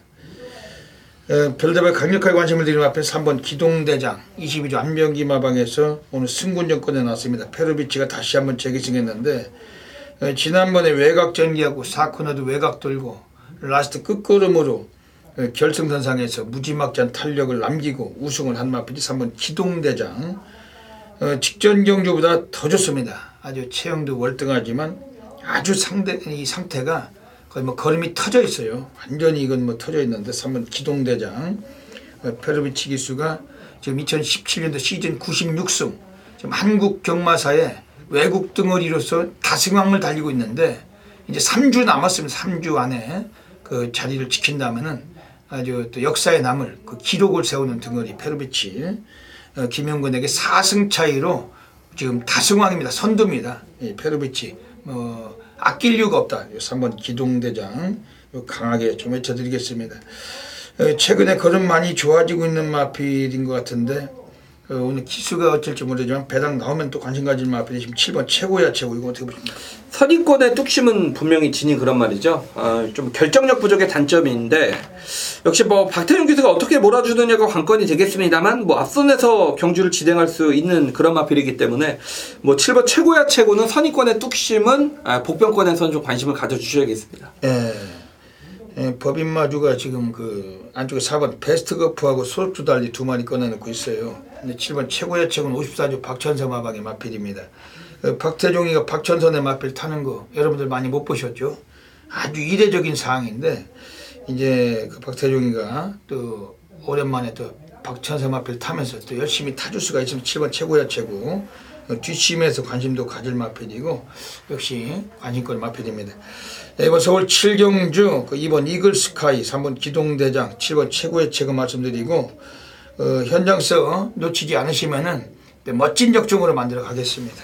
별다발 강력하게 관심을 드리는 앞에 3번 기동대장 22조 안병기 마방에서 오늘 승군전 꺼내놨습니다. 페로비치가 다시 한번 재기승했는데 지난번에 외곽 전기하고 4코너도 외곽 돌고 라스트 끝걸음으로 결승선상에서 무지막지한 탄력을 남기고 우승을 한 마필이 3번 기동대장. 직전 경주보다 더 좋습니다. 아주 체형도 월등하지만 아주 이 상태가 거의 뭐 걸음이 터져 있어요. 완전히 이건 뭐 터져 있는데 3번 기동대장. 페르비치 기수가 지금 2017년도 시즌 96승, 지금 한국 경마사의 외국 덩어리로서 다승왕을 달리고 있는데 이제 3주 남았으면 3주 안에 그 자리를 지킨다면은 아주 또 역사에 남을 그 기록을 세우는 덩어리 페르비치. 김영근에게 4승 차이로 지금 다승왕입니다. 선두입니다. 페르비치. 아낄 이유가 없다. 3번 기동대장 강하게 좀 외쳐드리겠습니다. 최근에 걸음 많이 좋아지고 있는 마필인 것 같은데 오늘 기수가 어쩔지 모르지만 배당 나오면 또 관심 가질 마필이 지금 7번 최고야 최고. 이거 어떻게 보십니까? 선입권의 뚝심은 분명히 지닌 그런 말이죠. 좀 결정력 부족의 단점인데 역시 뭐 박태준 기수가 어떻게 몰아주느냐가 관건이 되겠습니다만 뭐 앞선에서 경주를 진행할 수 있는 그런 마필이기 때문에 뭐 7번 최고야 최고는 선입권의 뚝심은 복병권에서는 좀 관심을 가져주셔야겠습니다. 법인마주가 지금 그 안쪽에 4번 베스트거프하고 소르투 달리 두 마리 꺼내놓고 있어요. 근데 7번 최고야 최고는 54조 박천선 마방의 마필입니다. 박태종이가 박천선의 마필 타는 거 여러분들 많이 못 보셨죠? 아주 이례적인 사항인데 이제 그 박태종이가 또 오랜만에 또 박천선 마필 타면서 또 열심히 타줄 수가 있으면 7번 최고야 최고. 뒷심에서 관심도 가질 마필이고 역시 관심권 마필입니다. 이번 서울 7경주 2번 이글스카이, 3번 기동대장, 7번 최고의 최고 말씀드리고 현장서 놓치지 않으시면은 멋진 역종으로 만들어 가겠습니다.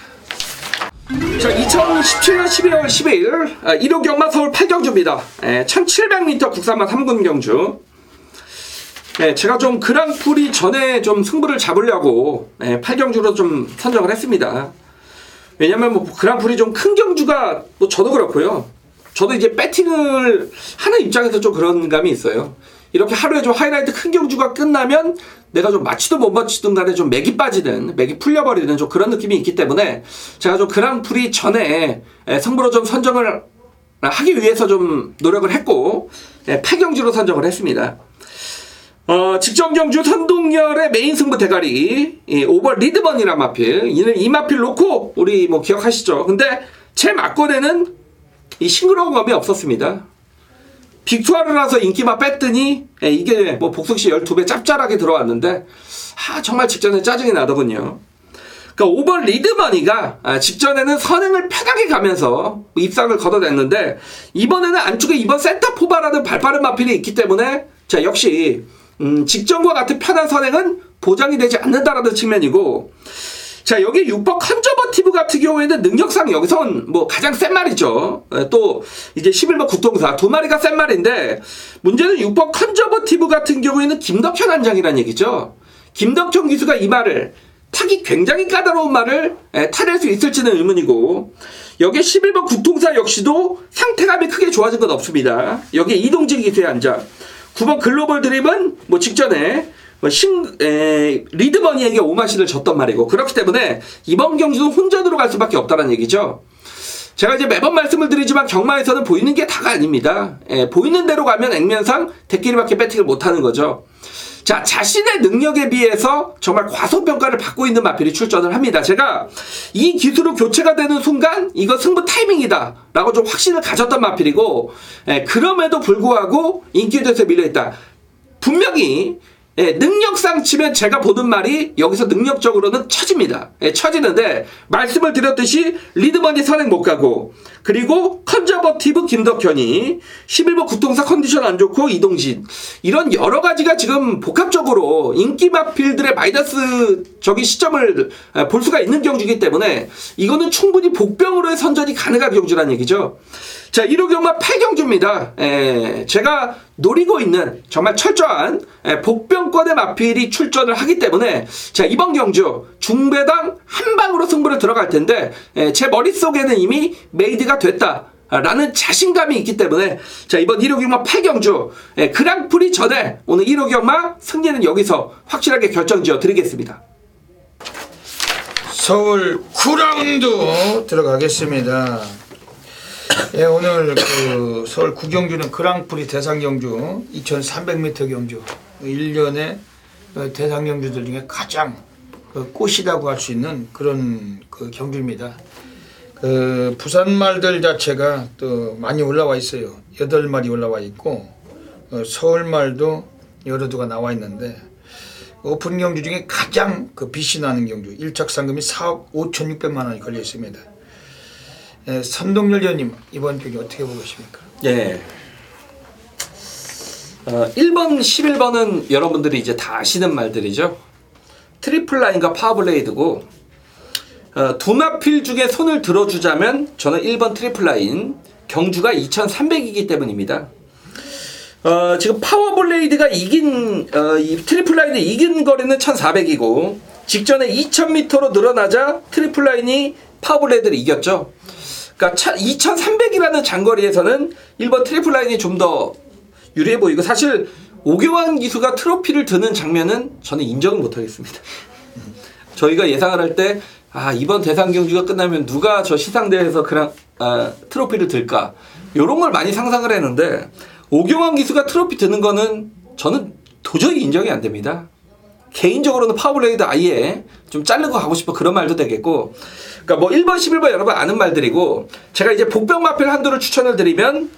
자, 2017년 12월 12일 1호 경마 서울 8경주입니다. 1700m 국산마 3군 경주. 제가 좀 그랑프리 전에 좀 승부를 잡으려고 8경주로 좀 선정을 했습니다. 왜냐면 뭐 그랑프리 좀 큰 경주가 뭐 저도 그렇고요. 저도 이제 배팅을 하는 입장에서 좀 그런 감이 있어요. 이렇게 하루에 좀 하이라이트 큰 경주가 끝나면 내가 좀 맞히든 못 맞히든 간에 좀 맥이 빠지는, 맥이 풀려버리는 좀 그런 느낌이 있기 때문에 제가 좀 그랑프리 전에 승부로 좀 선정을 하기 위해서 좀 노력을 했고 8경주로 선정을 했습니다. 직전 경주 선동열의 메인 승부 대가리 오버 리드먼이란 마필, 이 마필 놓고 우리 뭐 기억하시죠? 근데 제 막권에는 이 싱그러운 감이 없었습니다. 빅투아르라서 인기만 뺐더니 이게 뭐 복속시 12배 짭짤하게 들어왔는데 정말 직전에 짜증이 나더군요. 그러니까 오버 리드머니가 직전에는 선행을 편하게 가면서 입상을 걷어냈는데 이번에는 안쪽에 이번 센터포바라는 발빠른 마필이 있기 때문에 자 역시 직전과 같은 편한 선행은 보장이 되지 않는다라는 측면이고, 자 여기 6번 컨저버티브 같은 경우에는 능력상 여기선 뭐 가장 센 말이죠. 또 이제 11번 구통사 두 마리가 센 말인데 문제는 6번 컨저버티브 같은 경우에는 김덕현 한장이라는 얘기죠. 김덕현 기수가 이 말을 타기 굉장히 까다로운 말을 타낼 수 있을지는 의문이고, 여기 11번 구통사 역시도 상태감이 크게 좋아진 건 없습니다. 여기 이동진 기수의 한장. 9번 글로벌 드림은 뭐 직전에 리드머니에게 오마시를 졌단 말이고, 그렇기 때문에 이번 경주도 혼전으로 갈 수밖에 없다는 얘기죠. 제가 이제 매번 말씀을 드리지만 경마에서는 보이는 게 다가 아닙니다. 예, 보이는 대로 가면 액면상 대끼리밖에 배팅을 못하는 거죠. 자, 자신의 능력에 비해서 정말 과소평가를 받고 있는 마필이 출전을 합니다. 제가 이 기수로 교체가 되는 순간 이거 승부 타이밍이다 라고 좀 확신을 가졌던 마필이고, 그럼에도 불구하고 인기도에서 밀려있다. 분명히 능력상 치면 제가 보는 말이 여기서 능력적으로는 처집니다. 처지는데 말씀을 드렸듯이 리드머니 선행 못 가고, 그리고 컨저버티브 김덕현이 11번 구통사 컨디션 안 좋고 이동진, 이런 여러 가지가 지금 복합적으로 인기 마필들의 마이너스 적인 시점을 볼 수가 있는 경주이기 때문에 이거는 충분히 복병으로의 선전이 가능한 경주라는 얘기죠. 자, 1호 경마 8경주입니다. 제가 노리고 있는 정말 철저한 복병권의 마필이 출전을 하기 때문에, 자, 이번 경주 중배당 한 방으로 승부를 들어갈 텐데, 제 머릿속에는 이미 메이드가 됐다 라는 자신감이 있기 때문에, 자, 이번 1호 경마 8경주 그랑프리 전에 오늘 1호 경마 승리는 여기서 확실하게 결정지어 드리겠습니다. 서울 9라운드 들어가겠습니다. 예, 오늘 그 서울 9경주는 그랑프리 대상경주 2300m 경주, 1년의 대상경주들 중에 가장 꽃이라고 할 수 있는 그런 그 경주입니다. 그 부산 말들 자체가 또 많이 올라와 있어요. 8마리 올라와 있고, 서울 말도 여러 두가 나와 있는데, 오픈 경주 중에 가장 그 빛이 나는 경주, 1착 상금이 4억 5,600만 원이 걸려 있습니다. 선동열 의원님, 이번 경기 어떻게 보고 계십니까? 예. 1번, 11번은 여러분들이 이제 다 아시는 말들이죠. 트리플 라인과 파워블레이드고, 두 마필 중에 손을 들어주자면 저는 1번 트리플 라인, 경주가 2300이기 때문입니다. 지금 파워블레이드가 이긴, 이 트리플 라인이 이긴 거리는 1400이고, 직전에 2000m로 늘어나자 트리플 라인이 파워블레이드를 이겼죠. 그러니까 2300이라는 장거리에서는 1번 트리플 라인이 좀 더 유리해 보이고, 사실 오교환 기수가 트로피를 드는 장면은 저는 인정을 못하겠습니다. 저희가 예상을 할 때, 이번 대상 경주가 끝나면 누가 저 시상대에서 트로피를 들까, 요런 걸 많이 상상을 했는데, 오교환 기수가 트로피 드는 거는 저는 도저히 인정이 안 됩니다. 개인적으로는 파워블레이드 아예 좀 자르고 가고 싶어, 그런 말도 되겠고, 그러니까 뭐 1번, 11번 여러분 아는 말들이고, 제가 이제 복병 마필 한두를 추천을 드리면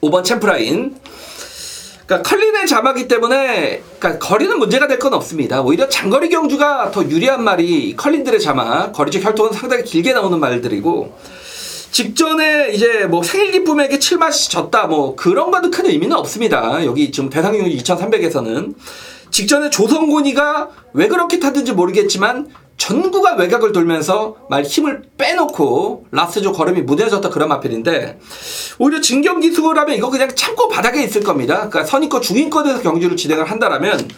5번 챔프라인. 그러니까 컬린의 자마기 때문에, 그러니까 거리는 문제가 될 건 없습니다. 오히려 장거리 경주가 더 유리한 말이 컬린들의 자마, 거리적 혈통은 상당히 길게 나오는 말들이고, 직전에 이제 뭐 생일 기쁨에게 7맛이 졌다, 뭐 그런 것도 큰 의미는 없습니다. 여기 지금 대상 경주 2300에서는 직전에 조성곤이가 왜 그렇게 타든지 모르겠지만 전구가 외곽을 돌면서 말 힘을 빼놓고 라스조 걸음이 무뎌졌다, 그런 마필인데, 오히려 진경기수라면 이거 그냥 참고 바닥에 있을 겁니다. 그러니까 선임권 중위권에서 경주를 진행을 한다라면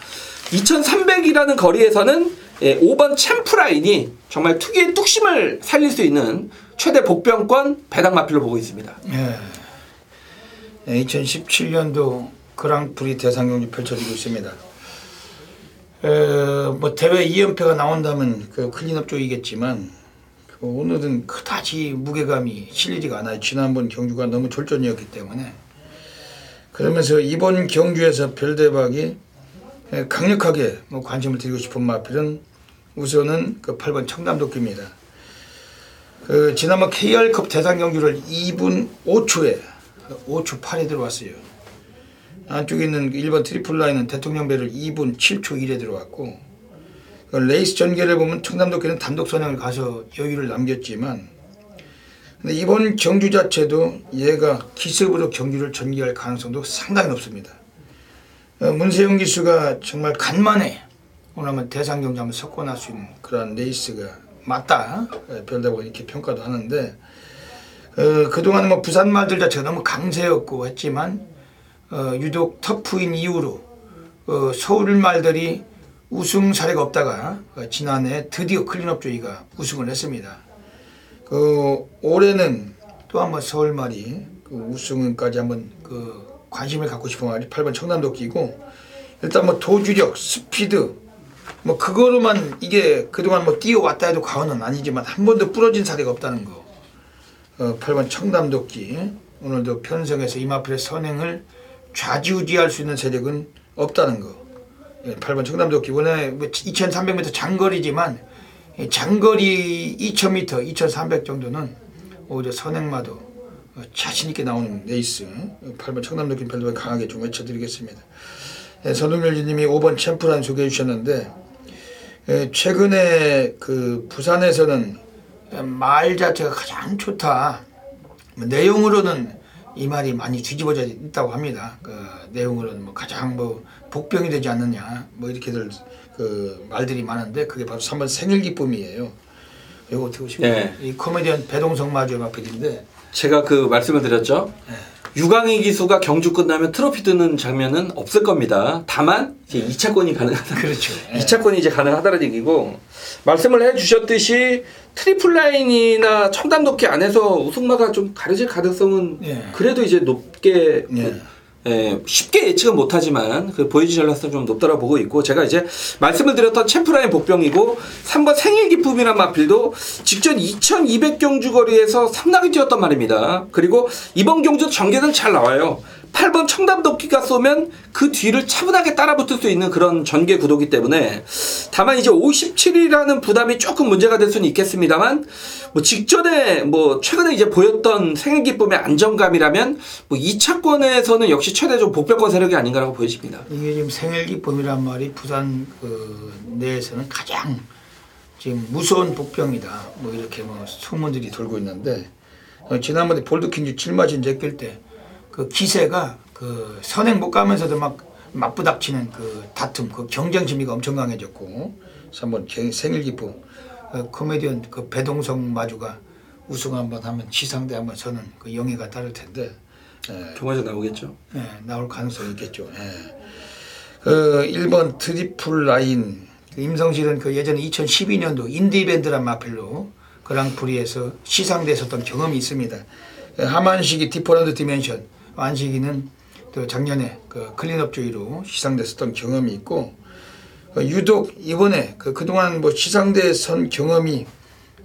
2300이라는 거리에서는 5번 챔프라인이 정말 특유의 뚝심을 살릴 수 있는 최대 복병권 배당 마필로 보고 있습니다. 예. 2017년도 그랑프리 대상경주 펼쳐지고 있습니다. 뭐 대회 2연패가 나온다면 그 클린업 쪽이겠지만, 오늘은 그다지 무게감이 실리지가 않아요. 지난번 경주가 너무 졸전이었기 때문에. 그러면서 이번 경주에서 별대박이 강력하게 뭐 관심을 드리고 싶은 마필은 우선은 그 8번 청담도끼입니다. 그 지난번 KR컵 대상 경주를 2분 5초에 5초 8에 들어왔어요. 안쪽에 있는 1번 트리플 라인은 대통령배를 2분 7초 1에 들어왔고, 그 레이스 전개를 보면 청담도끼는 단독 선행을 가서 여유를 남겼지만, 근데 이번 경주 자체도 얘가 기습으로 경주를 전개할 가능성도 상당히 높습니다. 문세영 기수가 정말 간만에 오늘 한번 대상 경주 한번 섞어낼 수 있는 그런 레이스가 맞다, 별다고 이렇게 평가도 하는데, 그동안 뭐 부산 말들 자체가 너무 강세였고 했지만, 유독 터프인 이후로 서울 말들이 우승 사례가 없다가 지난해 드디어 클린업 조이가 우승을 했습니다. 올해는 또 한번 서울 말이 그 우승까지 한번 관심을 갖고 싶은 말이 8번 청담도끼고, 일단 뭐 도주력, 스피드, 뭐 그거로만 이게 그동안 뭐 뛰어왔다 해도 과언은 아니지만 한 번도 부러진 사례가 없다는 거. 8번 청담도끼. 오늘도 편성에서 이마필의 선행을 좌지우지할 수 있는 세력은 없다는 거. 8번 청담도끼. 원래 2300m 장거리지만 장거리 2000m, 2300 정도는 오히려 선행마도 자신있게 나오는 레이스. 8번 청담도끼 별로 강하게 좀 외쳐드리겠습니다. 선웅열주님이 5번 챔프라인 소개해 주셨는데, 최근에 그 부산에서는 말 자체가 가장 좋다. 내용으로는 이 말이 많이 뒤집어져 있다고 합니다. 그 내용으로는 뭐 가장 뭐 복병이 되지 않느냐 뭐 이렇게들 그 말들이 많은데, 그게 바로 3번 생일 기쁨이에요. 이거 어떻게 보십니까? 네. 이 코미디언 배동성 마주의 마필인데, 제가 그 말씀을 드렸죠. 유광희 기수가 경주 끝나면 트로피 드는 장면은 없을 겁니다. 다만 이제 2차권이 가능하다. 그렇죠. 2차권이 이제 가능하다는 얘기고, 말씀을 해주셨듯이 트리플 라인이나 청담도끼 안에서 우승마가 좀 가려질 가능성은 그래도 이제 높게 쉽게 예측은 못하지만 그 보여주실 가능성은 좀 높다고 보고 있고, 제가 이제 말씀을 드렸던 챔프라인 복병이고 3번 생일 기쁨이란 마필도 직전 2200 경주 거리에서 상당히 뛰었단 말입니다. 그리고 이번 경주 전개는 잘 나와요. 8번 청담도끼가 쏘면 그 뒤를 차분하게 따라붙을 수 있는 그런 전개 구도기 때문에, 다만 이제 57이라는 부담이 조금 문제가 될 수는 있겠습니다만, 뭐 직전에 뭐 최근에 이제 보였던 생일 기쁨의 안정감이라면 뭐 2차권에서는 역시 최대 좀 복병권 세력이 아닌가라고 보여집니다. 이게 지금 생일 기쁨이란 말이 부산 그 내에서는 가장 지금 무서운 복병이다. 뭐 이렇게 뭐 소문들이 돌고 있는데, 지난번에 볼드킨즈 7마신 제낄 때 그 기세가 그 선행 못 가면서도 막 맞부닥치는 그 다툼, 그 경쟁 심리가 엄청 강해졌고, 그래서 한번 생일 기쁨 코미디언 그 배동성 마주가 우승 한번 하면 시상대 한번 서는 그 영예가 따를 텐데, 경마전 나오겠죠? 나올 가능성이 있겠죠. 1번 트리플 라인. 임성실은 그 예전에 2012년도 인디밴드란 마필로 그랑프리에서 시상대에 섰던 경험이 있습니다. 하만식이 디퍼런트 디멘션, 안식이는 또 작년에 그 클린업주의로 시상대에 섰던 경험이 있고, 유독 이번에 그동안 뭐 시상대에 선 경험이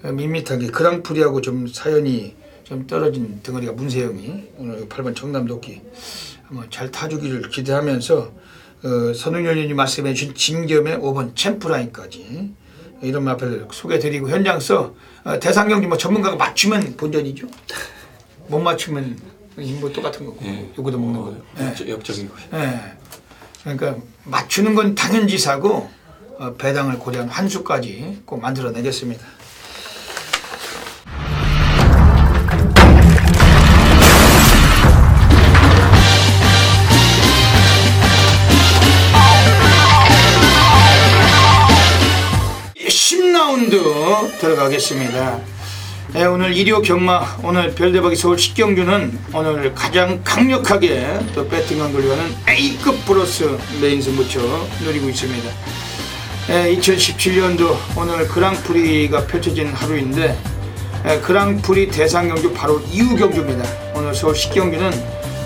밋밋하게 그랑프리하고 좀 사연이 좀 떨어진 덩어리가 문세영이 오늘 8번 청담도끼 한번 잘 타주기를 기대하면서, 선웅열님이 말씀해 주신 진겸의 5번 챔프라인까지 이런 마필을 소개해드리고, 현장서 대상경기 뭐 전문가가 맞추면 본전이죠. 못 맞추면 뭐 똑같은 거고, 요거도 먹는 거고. 역적이고. 그러니까 맞추는 건 당연지사고, 배당을 고려한 환수까지 꼭 만들어내겠습니다. 들어가겠습니다. 오늘 1호 경마, 오늘 별대박이 서울 10경주는 오늘 가장 강력하게 또 배팅한 걸려가는 A급 플러스 메인 승부처 누리고 있습니다. 2017년도 오늘 그랑프리가 펼쳐진 하루인데, 그랑프리 대상 경주 바로 이후 경주입니다. 오늘 서울 10경주는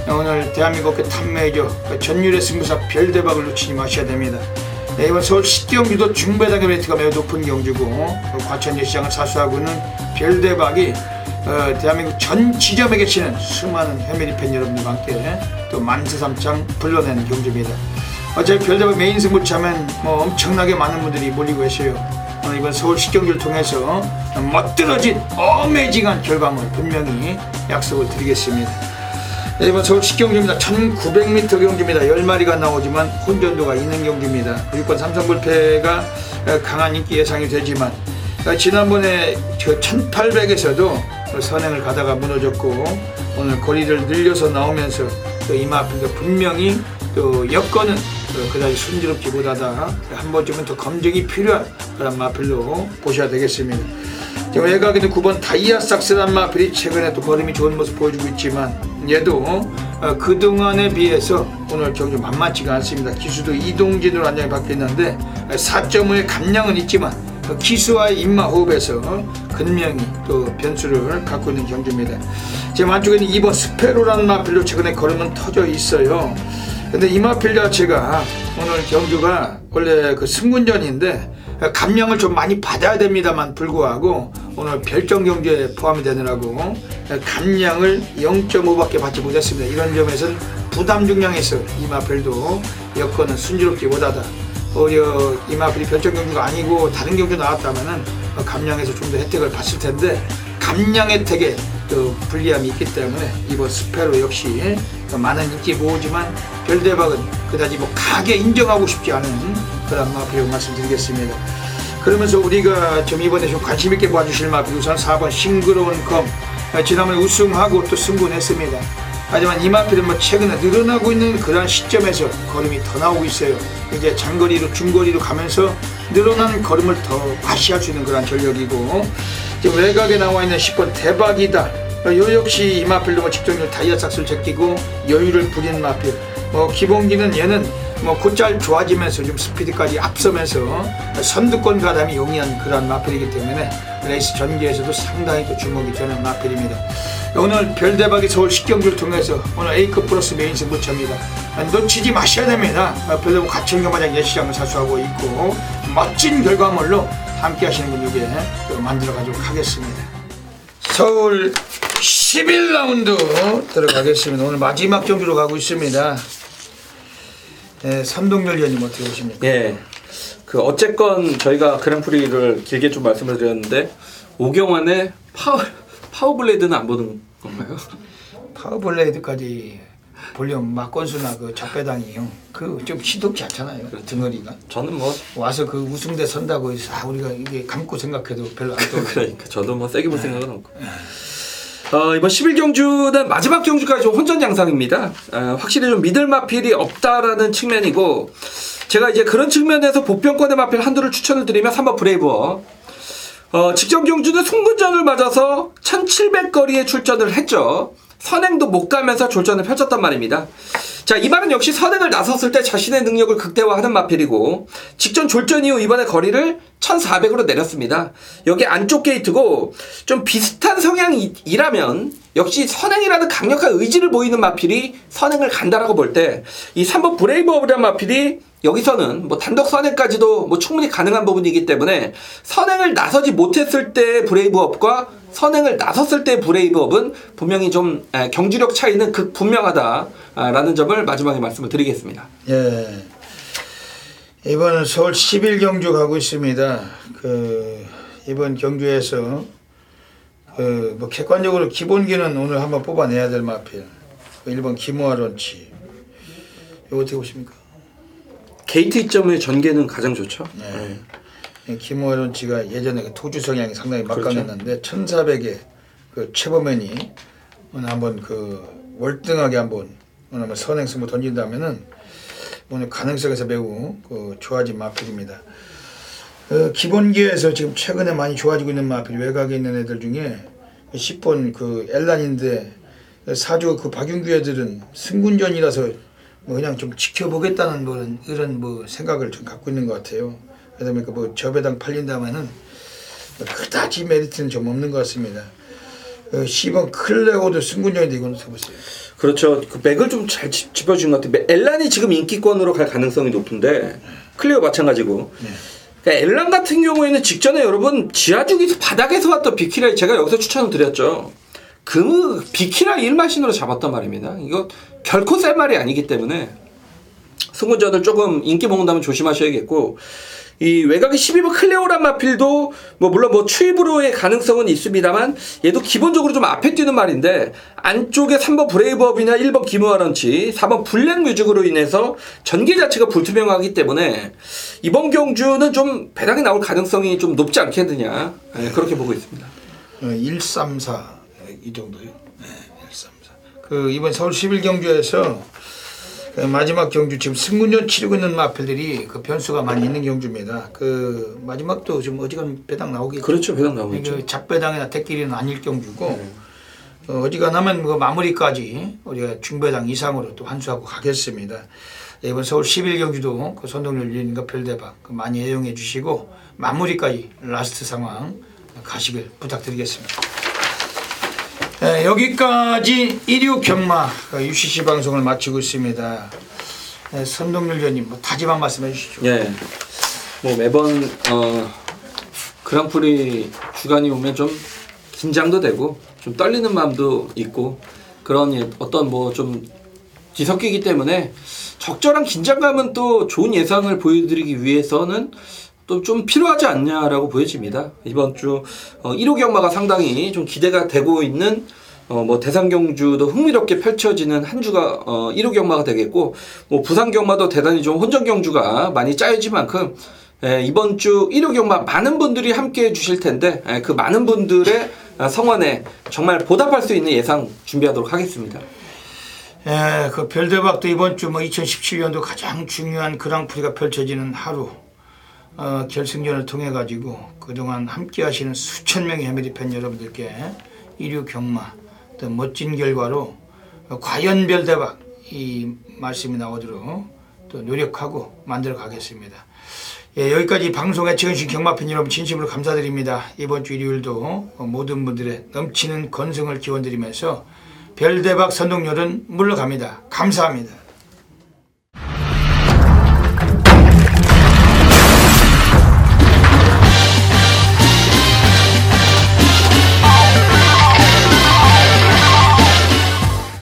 오늘 대한민국 탑 메이저 전율의 승부사 별대박을 놓치지 마셔야 됩니다. 이번 서울 10경주도 중배당의 레이트가 매우 높은 경주고, 과천제 시장을 사수하고 있는 별대박이 대한민국 전 지점에 계시는 수많은 해밀리 팬 여러분들과 함께 또 만세삼창 불러내는 경주입니다. 어차피 별대박 메인 승부처 하면 뭐 엄청나게 많은 분들이 몰리고 계셔요. 이번 서울 10경주를 통해서 멋들어진 어메이징한 결과물 분명히 약속을 드리겠습니다. 이번 서울 10경주입니다. 1900m 경주입니다. 10마리가 나오지만 혼전도가 있는 경주입니다. 6번 삼성불패가 강한 인기 예상이 되지만, 지난번에 1800에서도 선행을 가다가 무너졌고, 오늘 거리를 늘려서 나오면서 또 이마필도 분명히 또 여건은 그다지 순조롭지 못하다. 한 번쯤은 더 검증이 필요한 그런 마필로 보셔야 되겠습니다. 외곽에는 9번 다이아삭스란 마필이 최근에 또 걸음이 좋은 모습 보여주고 있지만, 얘도 그동안에 비해서 오늘 경주 만만치가 않습니다. 기수도 이동진으로 안장이 바뀌었는데 4.5의 감량은 있지만 기수와의 입마 호흡에서 근명히 또 변수를 갖고 있는 경주입니다. 지금 안쪽에는 2번 스페로라는 마필로 최근에 걸음은 터져 있어요. 근데 이 마필 자체가 오늘 경주가 원래 그 승군전인데 감량을 좀 많이 받아야 됩니다만 불구하고 오늘 별정 경주에 포함이 되느라고 감량을 0.5밖에 받지 못했습니다. 이런 점에서는 부담 중량에서 이마필도 여건은 순조롭게 못하다. 오히려 이마필이 별정 경주가 아니고 다른 경주 나왔다면은 감량에서 좀 더 혜택을 봤을 텐데 감량 혜택에 또 불리함이 있기 때문에 이번 스페로 역시 많은 인기 모으지만 별대박은 그다지 뭐 가게 인정하고 싶지 않은 그런 마필이라고 말씀드리겠습니다. 그러면서 우리가 좀 이번에 좀 관심 있게 봐주실 마필 우선 4번 싱그러운 검 지난번에 우승하고 또 승부했습니다. 하지만 이 마필은 뭐 최근에 늘어나고 있는 그러한 시점에서 걸음이 더 나오고 있어요. 이제 장거리로 중거리로 가면서 늘어난 걸음을 더 과시할 수 있는 그런 전력이고 지금 외곽에 나와 있는 10번 대박이다. 요 역시 이 마필도 뭐 직전율 타이어 삭스를 제끼고 여유를 부리는 마필. 기본기는 얘는 곧잘 좋아지면서 좀 스피드까지 앞서면서 선두권 가담이 용이한 그런 마필이기 때문에 레이스 전개에서도 상당히 또 주목이 되는 마필입니다. 오늘 별대박이 서울 10경주를 통해서 오늘 A급 플러스 메인 승부처입니다. 놓치지 마셔야 됩니다. 별대박 가천경마장 예시장을 사수하고 있고 멋진 결과물로 함께 하시는 분에게 또 만들어 가도록 하겠습니다. 서울 11라운드 들어가겠습니다. 오늘 마지막 경주로 가고 있습니다. 네, 선동열 위원님 어떻게 보십니까? 예. 어쨌건 저희가 그랑프리를 길게 좀 말씀을 드렸는데 오경환의 파워블레이드는 안 보는 건가요? 파워블레이드까지 보려면 막건수나 그 잡배당이요. 좀 시덥지 않잖아요. 등어리가. 저는 와서 그 우승대 선다고 해서 우리가 이게 감고 생각해도 별로 안 떠오르고. 그러니까 저도 세게 볼 생각은 없고. 이번 11경주는 마지막 경주까지 좀 혼전양상입니다. 확실히 좀 믿을 마필이 없다라는 측면이고 제가 이제 그런 측면에서 보편권의 마필 한두를 추천을 드리면 3번 브레이브워. 직전 경주는 송근전을 맞아서 1700거리에 출전을 했죠. 선행도 못 가면서 졸전을 펼쳤단 말입니다. 자, 이 말은 역시 선행을 나섰을 때 자신의 능력을 극대화하는 마필이고 직전 졸전 이후 이번에 거리를 1400으로 내렸습니다. 여기 안쪽 게이트고 좀 비슷한 성향이라면 역시 선행이라는 강력한 의지를 보이는 마필이 선행을 간다라고 볼 때 이 3번 브레이브업이라는 마필이 여기서는 단독 선행까지도 충분히 가능한 부분이기 때문에 선행을 나서지 못했을 때 브레이브업과 선행을 나섰을 때 브레이브업은 분명히 좀 경주력 차이는 분명하다라는 점을 마지막에 말씀을 드리겠습니다. 예. 이번은 서울 11경주 가고 있습니다. 이번 경주에서 객관적으로 기본기는 오늘 한번 뽑아내야 될 마필. 1번 김우아 런치. 이거 어떻게 보십니까? 게이트 이점의 전개는 가장 좋죠. 네. 김우아 런치가 예전에 토주 성향이 상당히 막강했는데 1400에 최범현이 오늘 한번 월등하게 한번 선행 승부 던진다면은 오늘 가능성에서 매우 좋아진 마필입니다. 기본기에서 지금 최근에 많이 좋아지고 있는 마필 외곽에 있는 애들 중에 10번 엘란인데 사주 박윤규 애들은 승군전이라서 그냥 좀 지켜보겠다는 이런 생각을 좀 갖고 있는 것 같아요. 그러다 보니까 저배당 팔린다면은 그다지 메리트는 좀 없는 것 같습니다. 10번 클레오도 승군전인데 이건 어떻게 보세요? 그렇죠. 맥을 좀 잘 짚어준 것 같아요. 엘란이 지금 인기권으로 갈 가능성이 높은데 클레오 마찬가지고. 네. 그러니까 엘란 같은 경우에는 직전에 여러분 지하주기에서 바닥에서 왔던 비키라이 제가 여기서 추천을 드렸죠. 비키라이 1마신으로 잡았단 말입니다. 이거 결코 셀 말이 아니기 때문에 승군전을 조금 인기 먹는다면 조심하셔야겠고 이 외곽의 12번 클레오란 마필도 물론 추입으로의 가능성은 있습니다만 얘도 기본적으로 좀 앞에 뛰는 말인데 안쪽에 3번 브레이브업이나 1번 김우아 런치 4번 블랙 뮤직으로 인해서 전개 자체가 불투명하기 때문에 이번 경주는 좀 배당이 나올 가능성이 좀 높지 않겠느냐 그렇게 보고 있습니다. 134 이 정도요. 네, 134. 이번 서울 11경주에서 마지막 경주 지금 승군전 치르고 있는 마필들이 변수가 많이 있는 경주입니다. 마지막도 좀 어지간하면 배당 나오겠죠. 그렇죠, 배당 나오겠죠. 잡배당이나 대끼리는 아닐 경주고 어지간하면 마무리까지 우리가 중배당 이상으로 또 환수하고 가겠습니다. 이번 서울 11경주도 선동열 위원님과 별대박 많이 애용해 주시고 마무리까지 라스트 상황 가시길 부탁드리겠습니다. 네, 여기까지 1.6 경마 UCC 방송을 마치고 있습니다. 네, 선동열 위원님 다짐 한 말씀 해주시죠. 네. 뭐 매번 그랑프리 주간이 오면 좀 긴장도 되고 좀 떨리는 마음도 있고 그런 어떤 뭐 좀 뒤섞이기 때문에 적절한 긴장감은 또 좋은 예상을 보여드리기 위해서는 또 좀 필요하지 않냐라고 보여집니다. 이번 주 1호 경마가 상당히 좀 기대가 되고 있는 뭐 대상 경주도 흥미롭게 펼쳐지는 한 주가 1호 경마가 되겠고 뭐 부산 경마도 대단히 좀 혼전 경주가 많이 짜여진 만큼 이번 주 1호 경마 많은 분들이 함께 해주실 텐데 그 많은 분들의 성원에 정말 보답할 수 있는 예상 준비하도록 하겠습니다. 그 별대박도 이번 주 뭐 2017년도 가장 중요한 그랑프리가 펼쳐지는 하루 결승전을 통해 가지고 그동안 함께 하시는 수천 명의 해메리 팬 여러분들께 1호 경마 또 멋진 결과로 과연 별대박 이 말씀이 나오도록 또 노력하고 만들어 가겠습니다. 여기까지 방송에 최은신 경마팬 여러분 진심으로 감사드립니다. 이번 주 일요일도 모든 분들의 넘치는 건승을 기원드리면서 별대박 선동열은 물러갑니다. 감사합니다.